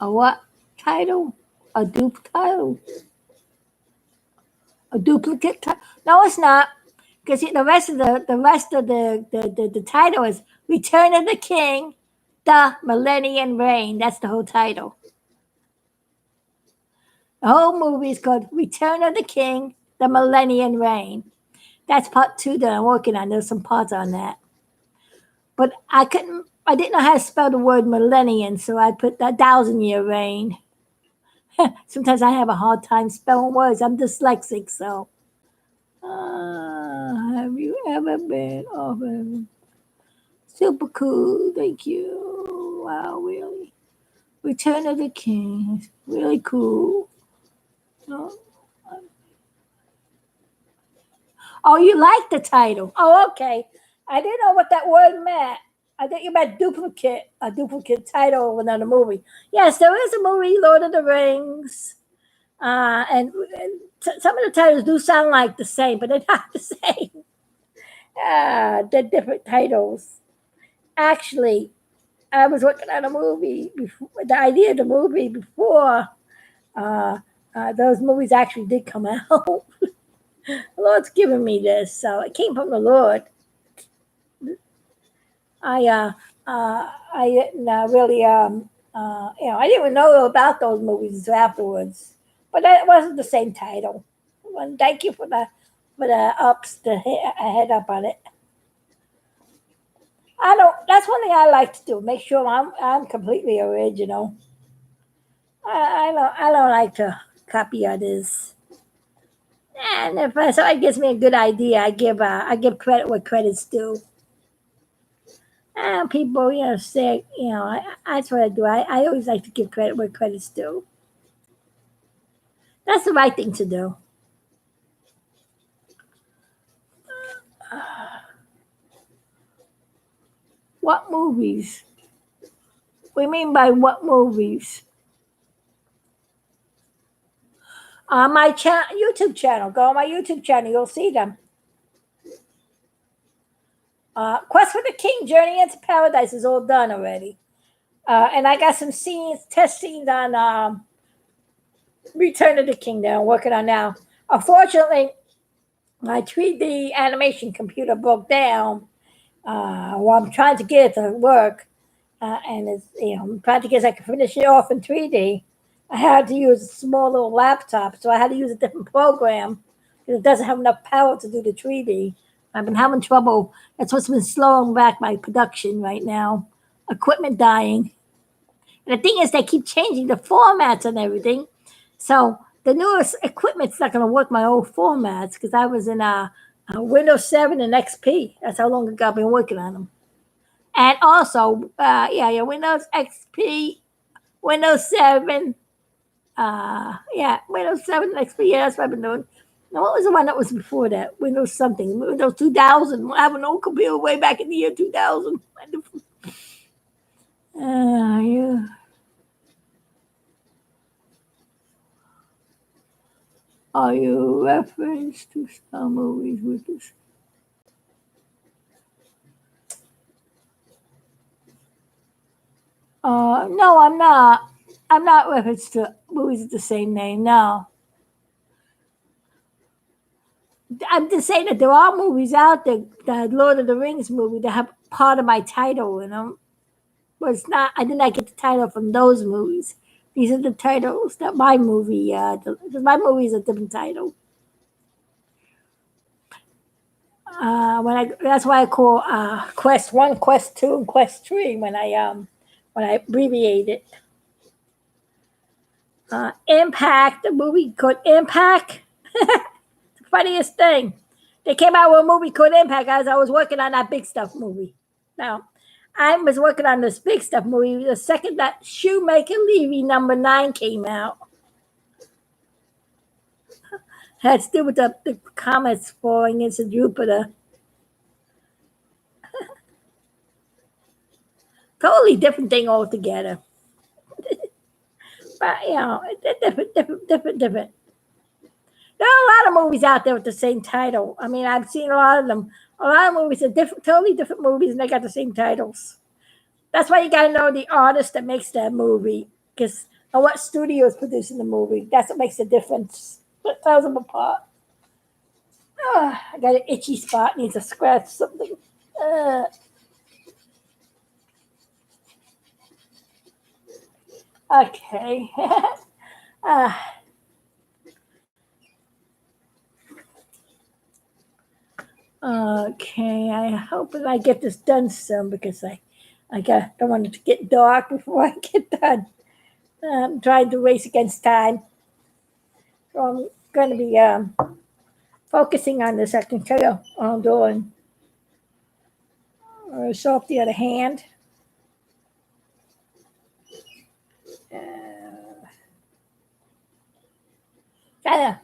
a what title? A dupe title? A duplicate title? No, it's not. Because the rest of the title is Return of the King, the Millennium Reign. That's the whole title. The whole movie is called Return of the King, the Millennium Reign. That's part 2 that I'm working on. There's some parts on that. But I didn't know how to spell the word millennium, so I put the 1,000-year reign. Sometimes I have a hard time spelling words. I'm dyslexic, so. Have you ever been offered? Super cool. Thank you. Wow, really. Return of the King. Really cool. Oh, you like the title. Oh, okay. I didn't know what that word meant. I think you meant duplicate, a duplicate title of another movie. Yes, there is a movie, Lord of the Rings. And some of the titles do sound like the same, but they're not the same. They're different titles. Actually, I was working on a movie before, the idea of the movie before those movies actually did come out. The Lord's given me this, so it came from the Lord. I didn't really I didn't even know about those movies afterwards, but that wasn't the same title. Well, thank you for the ups to head up on it. I don't. That's one thing I like to do. Make sure I'm completely original. I don't like to copy others. And if somebody gives me a good idea, I give credit where credit's due. And people, say, that's what I do. I always like to give credit where credit's due. That's the right thing to do. What movies? What do you mean by what movies? On my YouTube channel. Go on my YouTube channel. You'll see them. Quest for the King, Journey into Paradise is all done already. And I got some test scenes on Return of the King that I'm working on now. Unfortunately, my 3D animation computer broke down while I'm trying to get it to work. And it's, I'm trying to get I can finish it off in 3D. I had to use a small little laptop, so I had to use a different program because it doesn't have enough power to do the 3D. I've been having trouble. That's what's been slowing back my production right now. Equipment dying. And the thing is, they keep changing the formats and everything. So the newest equipment's not going to work my old formats because I was in Windows 7 and XP. That's how long ago I've been working on them. And also, Windows XP, Windows 7. Windows 7 and XP. Yeah, that's what I've been doing. Now, what was the one that was before that? Windows something. Windows 2000. I have an old computer way back in the year 2000. Yeah. Are you reference to some movies with this? No, I'm not. I'm not reference to movies with the same name. No. I'm just saying that there are movies out there, the Lord of the Rings movie, that have part of my title in them. But it's not. I did not get the title from those movies. These are the titles that my movie. My movie is a different title. That's why I call Quest 1, Quest 2, and Quest 3 when I abbreviate it. Impact, the movie called Impact. The funniest thing. They came out with a movie called Impact as I was working on that Big Stuff movie. Now, I was working on this Big Stuff movie the second that Shoemaker Levy #9 came out. Had to do with the comets falling into Jupiter. Totally different thing altogether. But, different. There are a lot of movies out there with the same title. I mean, I've seen a lot of them. A lot of movies are totally different movies, and they got the same titles. That's why you got to know the artist that makes that movie, because or what studio is producing the movie. That's what makes the difference. What tells them apart. I got an itchy spot. Needs to scratch something. Okay. Okay. I hope that I get this done soon because I don't want it to get dark before I get done. I'm trying to race against time. So I'm going to be focusing on this. I can tell you what I'm doing. Show up the other hand.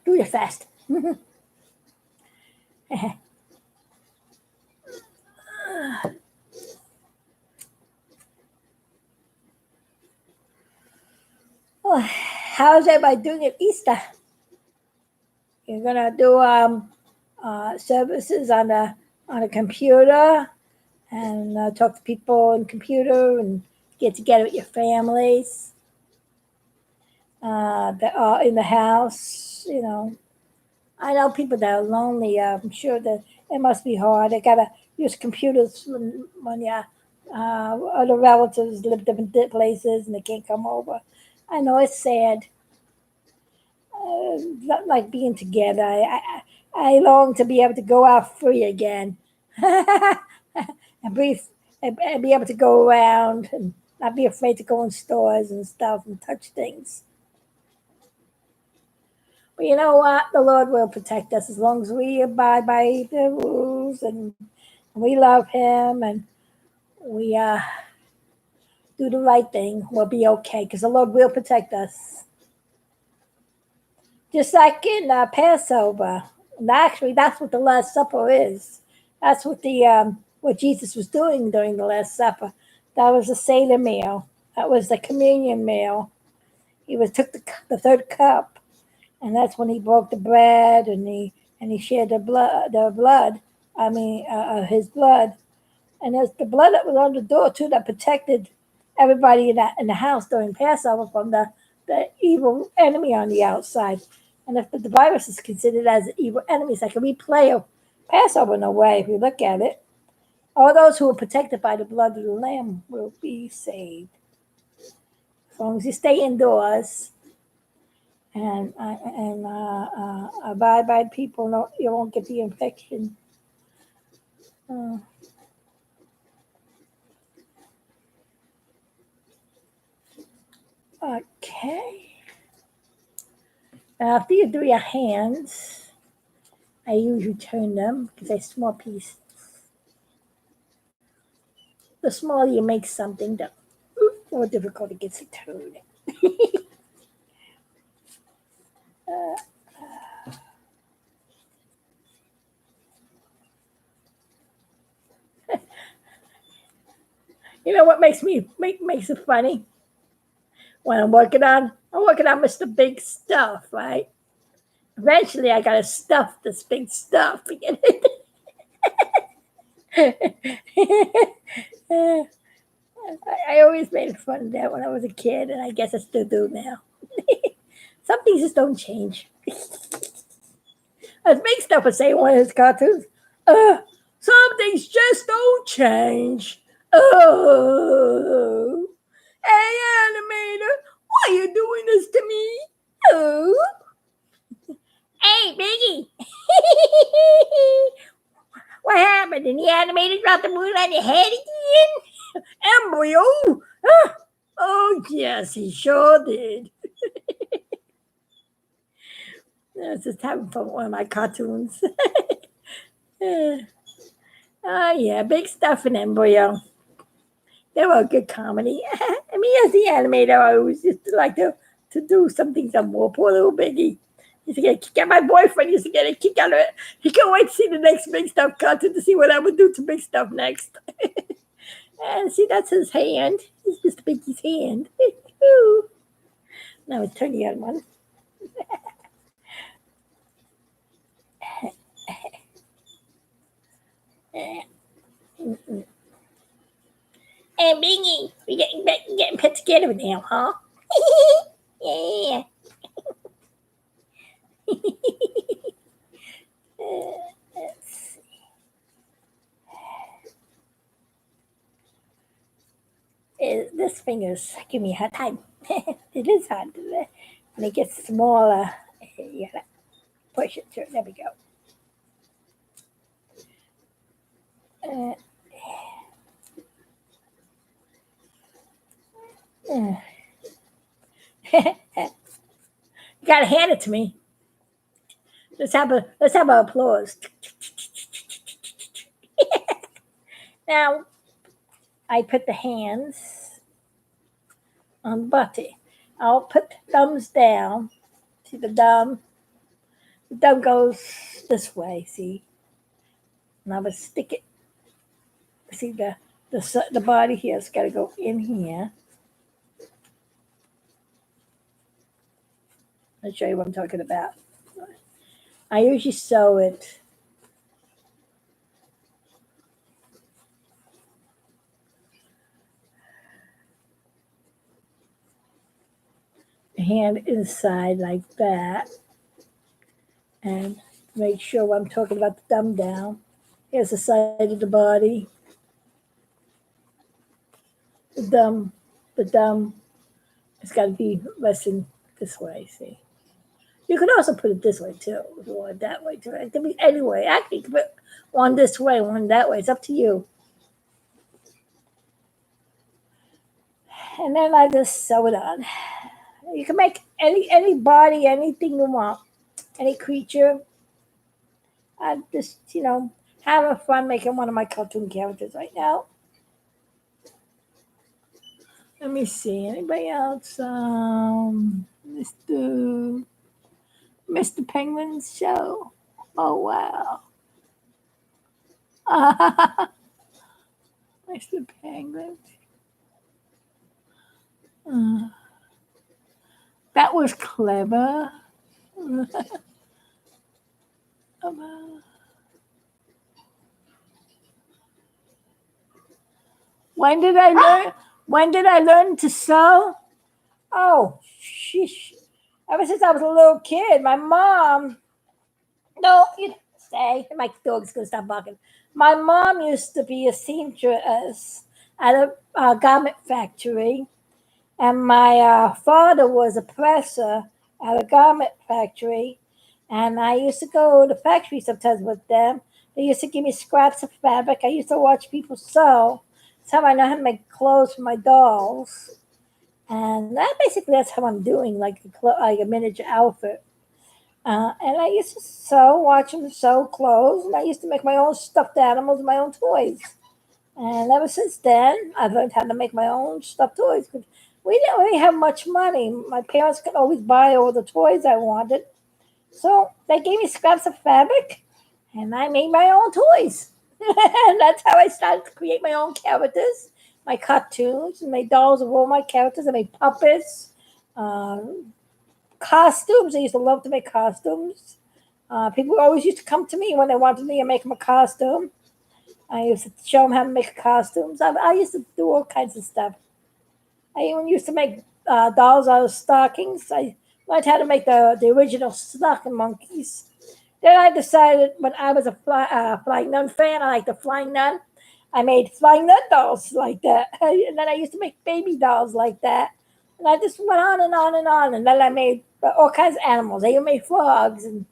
Do it fast. How's everybody doing at Easter? You're gonna do services on a computer and talk to people on computer and get together with your families that are in the house. You know, I know people that are lonely. I'm sure that it must be hard. They gotta use computers when other relatives live different places and they can't come over. I know it's sad. Not like being together. I long to be able to go out free again, and breathe and be able to go around and not be afraid to go in stores and stuff and touch things. But you know what? The Lord will protect us as long as we abide by the rules and we love Him and we do the right thing. We'll be okay because the Lord will protect us. Just like in Passover. And actually, that's what the Last Supper is. That's what what Jesus was doing during the Last Supper. That was the Seder meal. That was the communion meal. He took the third cup, and that's when he broke the bread and he shared the blood. I mean, his blood, and there's the blood that was on the door too that protected everybody in the house during Passover from the evil enemy on the outside. And if the virus is considered as an evil enemy, it's like a replay of Passover in a way, if you look at it. All those who are protected by the blood of the Lamb will be saved. As long as you stay indoors and abide by people, no, you won't get the infection. Okay. Now, after you do your hands, I usually turn them because they're small pieces. The smaller you make something, the more difficult it gets to turn. You know what makes it funny? When I'm working on Mr. Big Stuff, right? Eventually, I gotta stuff this big stuff. I always made fun of that when I was a kid, and I guess I still do now. Some things just don't change. As Big Stuff was saying in one of his cartoons, some things just don't change. Oh, hey, animator, why are you doing this to me? Oh, hey, Biggie, What happened? Did the animator drop the balloon on your head again? Embryo? Oh, yes, he sure did. I was just having fun with one of my cartoons. Oh, yeah, Big Stuff and Embryo. They were a good comedy. I mean, as the animator, I always used to like to do something some more. Poor little Biggie. He used to get a kick out. My boyfriend used to get a kick out of it. He couldn't wait to see the next Big Stuff cartoon to see what I would do to Big Stuff next. And see, that's his hand. It's just Biggie's hand. Now it's turn the other one. Hey, Biggie, we getting put together now, huh? Yeah. Let's see. This finger's giving me a hard time. It is hard. When it gets smaller, you gotta push it through. There we go. You gotta hand it to me. Let's have a applause. Now, I put the hands on the butty. I'll put the thumbs down. See the thumb? The thumb goes this way, see? And I would stick it. See the body here has got to go in here. I'll show you what I'm talking about. I usually sew it. Hand inside like that. And make sure I'm talking about the thumb down. Here's the side of the body. The thumb has got to be resting this way, see? You can also put it this way too, if you want it that way too. It can be any way. Actually, you can put one this way, one that way. It's up to you. And then I just sew it on. You can make any body, anything you want, any creature. I'm just, having fun making one of my cartoon characters right now. Let me see. Anybody else? Mr. Penguin's show. Oh wow. Mr. Penguin. That was clever. When did I learn? When did I learn to sew? Oh, sheesh. Ever since I was a little kid, my mom. No, you stay. My dog's gonna stop barking. My mom used to be a seamstress at a garment factory, and my father was a presser at a garment factory. And I used to go to the factory sometimes with them. They used to give me scraps of fabric. I used to watch people sew. So I know how to make clothes for my dolls. And that's how I'm doing, like a miniature outfit. And I used to sew, watch them sew clothes, and I used to make my own stuffed animals, my own toys. And ever since then, I've learned how to make my own stuffed toys. We didn't really have much money. My parents could always buy all the toys I wanted. So they gave me scraps of fabric, and I made my own toys. And that's how I started to create my own characters, my cartoons, and my dolls of all my characters. I made puppets, costumes. I used to love to make costumes. People always used to come to me when they wanted me to make them a costume. I used to show them how to make costumes. I used to do all kinds of stuff. I even used to make dolls out of stockings. I learned how to make the original stocking monkeys. Then I decided when I was a Flying Nun fan, I like the Flying Nun. I made Flying Nun dolls like that. And then I used to make baby dolls like that. And I just went on and on and on. And then I made all kinds of animals. I even made frogs. And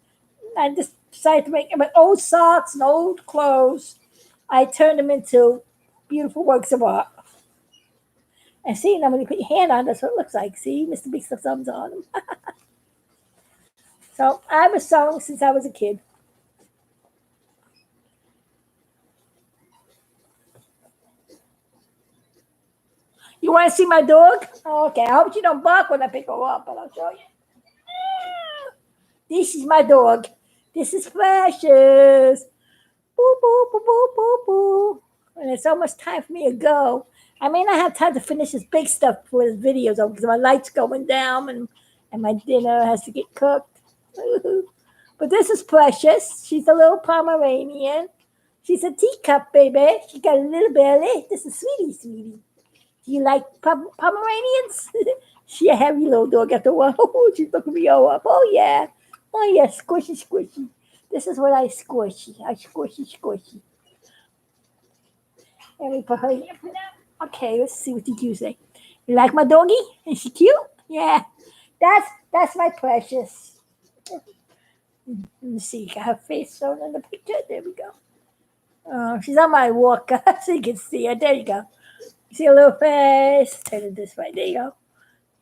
I just decided to make them with old socks and old clothes. I turned them into beautiful works of art. And see, now when you put your hand on, that's what it looks like. See, Mr. Big Stuff thumbs on them. So I was sewing since I was a kid. You want to see my dog? Okay, I hope you don't bark when I pick her up, but I'll show you. This is my dog. This is Precious. Boo, boo, boo, boo, boo, boo. And it's almost time for me to go. I may not have time to finish this big stuff for this video, though, because my light's going down and my dinner has to get cooked. But this is Precious. She's a little Pomeranian. She's a teacup, baby. She got a little belly. This is Sweetie. Do you like Pomeranians? She a heavy little dog after a while. Oh, she's looking me all up. Oh, yeah, squishy. This is what I squishy. Squishy. Let me put her here. Okay, let's see what did you say. You like my doggie? Is she cute? Yeah, that's my Precious. Let me see. Got her face shown in the picture. There we go. She's on my walker, so you can see her. There you go. You see a little face? Turn it this way. There you go.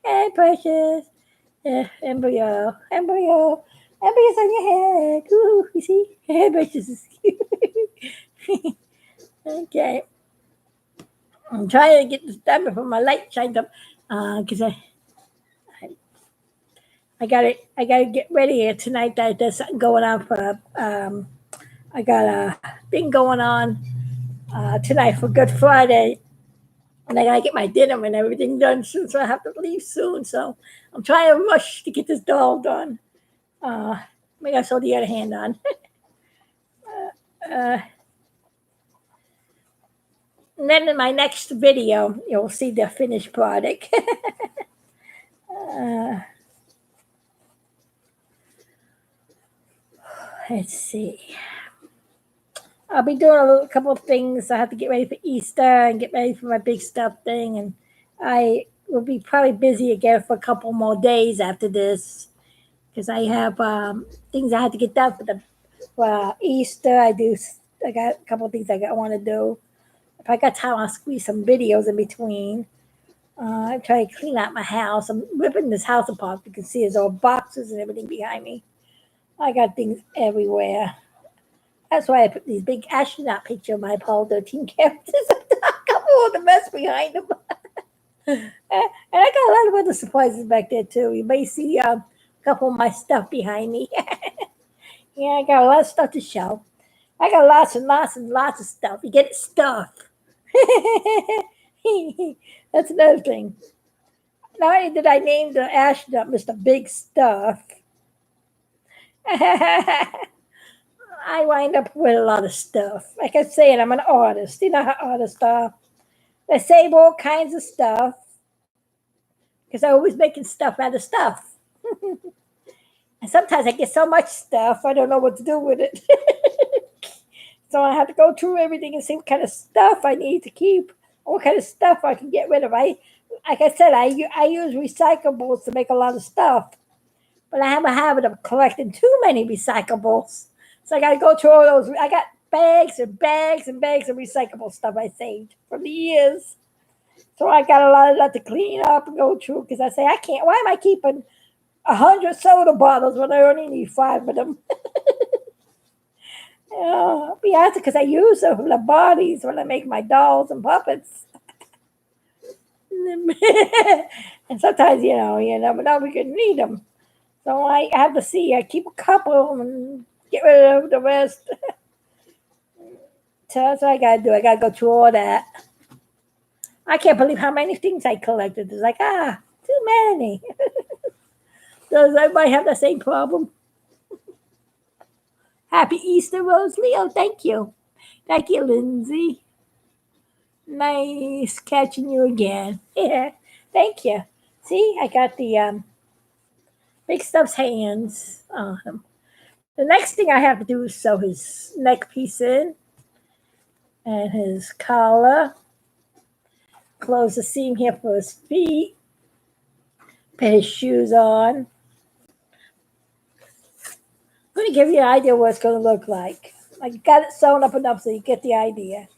Hey, Precious. Yeah, embryo. Embryo's on your head. Ooh, you see? Hey, Precious is cute. Okay. I'm trying to get this done before my light shines up. Because I gotta get ready here tonight. There's something going on for I got a thing going on tonight for Good Friday. And I gotta get my dinner and everything done soon, so I have to leave soon. So I'm trying to rush to get this doll done. Maybe I saw the other hand on. And then in my next video, you'll see the finished product. Let's see. I'll be doing a couple of things. I have to get ready for Easter and get ready for my big stuff thing. And I will be probably busy again for a couple more days after this because I have things I have to get done for Easter. I got a couple of things I want to do. If I got time, I'll squeeze some videos in between. I try to clean out my house. I'm ripping this house apart. You can see there's all boxes and everything behind me. I got things everywhere. That's why I put these big astronaut picture of my Apollo 13 characters. A couple of the mess behind them. And I got a lot of other surprises back there too. You may see a couple of my stuff behind me. Yeah, I got a lot of stuff to show. I got lots and lots of stuff. You get stuff. That's another thing. Not only did I name the astronaut Mr. Big Stuff, I wind up with a lot of stuff. Like I said, I'm an artist. You know how artists are. They save all kinds of stuff because I'm always making stuff out of stuff. And sometimes I get so much stuff, I don't know what to do with it. So I have to go through everything and see what kind of stuff I need to keep, what kind of stuff I can get rid of. Like I said, I use recyclables to make a lot of stuff, but I have a habit of collecting too many recyclables. So I got to go through all those. I got bags and bags and bags of recyclable stuff I saved from the years. So I got a lot of that to clean up and go through because I say, I can't. Why am I keeping 100 soda bottles when I only need 5 of them? Be honest, because I use them for the bodies when I make my dolls and puppets. And sometimes, you never know, we could need them. So I have to see. I keep a couple and get rid of the rest. So that's what I got to do. I got to go through all that. I can't believe how many things I collected. It's like, too many. Does everybody have the same problem? Happy Easter, Rose Leo. Thank you. Thank you, Lindsay. Nice catching you again. Yeah, thank you. See, I got the Big Stuff's hands on him. The next thing I have to do is sew his neck piece in and his collar. Close the seam here for his feet. Put his shoes on. going to give you an idea what it's going to look like. I got it sewn up enough so you get the idea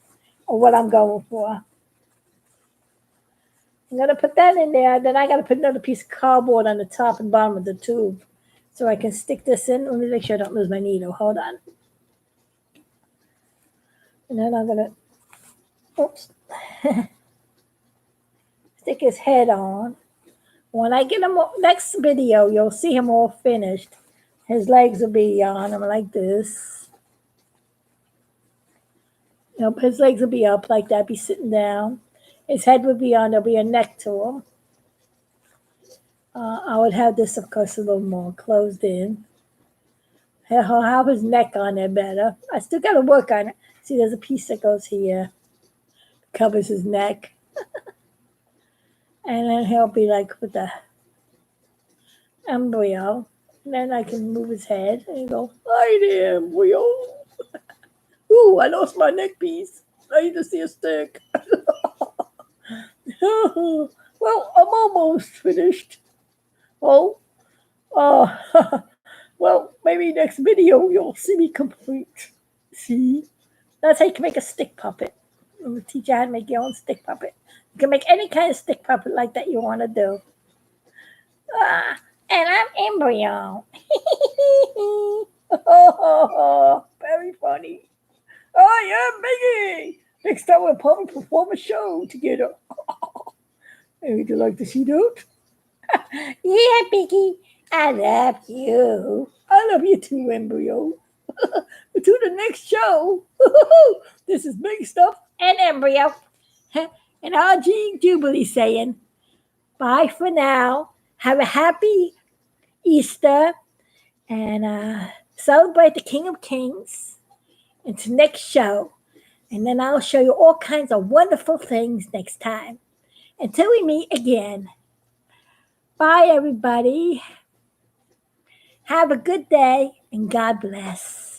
of what I'm going for. I'm going to put that in there. Then I got to put another piece of cardboard on the top and bottom of the tube so I can stick this in. Let me make sure I don't lose my needle. Hold on. And then I'm going to, oops, stick his head on. When I get him, next video, you'll see him all finished. His legs will be on him like this. Nope, his legs will be up like that, be sitting down. His head would be on, there'll be a neck to him. I would have this, of course, a little more closed in. He'll have his neck on there better. I still got to work on it. See, there's a piece that goes here, covers his neck. And then he'll be like with the embryo. And then I can move his head and go, hi there, embryo. Ooh, I lost my neck piece. I need to see a stick. Well, I'm almost finished. Oh, well, maybe next video you'll see me complete. See? That's how you can make a stick puppet. I'm going to teach you how to make your own stick puppet. You can make any kind of stick puppet like that you want to do. And I'm embryo. Very funny. I am Biggie. Next time we'll probably perform a show together. Would you like to see that? Yeah, Biggie. I love you. I love you too, embryo. To the next show. This is Big Stuff and Embryo. And R G Jubilee saying, bye for now. Have a happy Easter. And celebrate the King of Kings. Until next show. And then I'll show you all kinds of wonderful things next time. Until we meet again. Bye, everybody. Have a good day and God bless.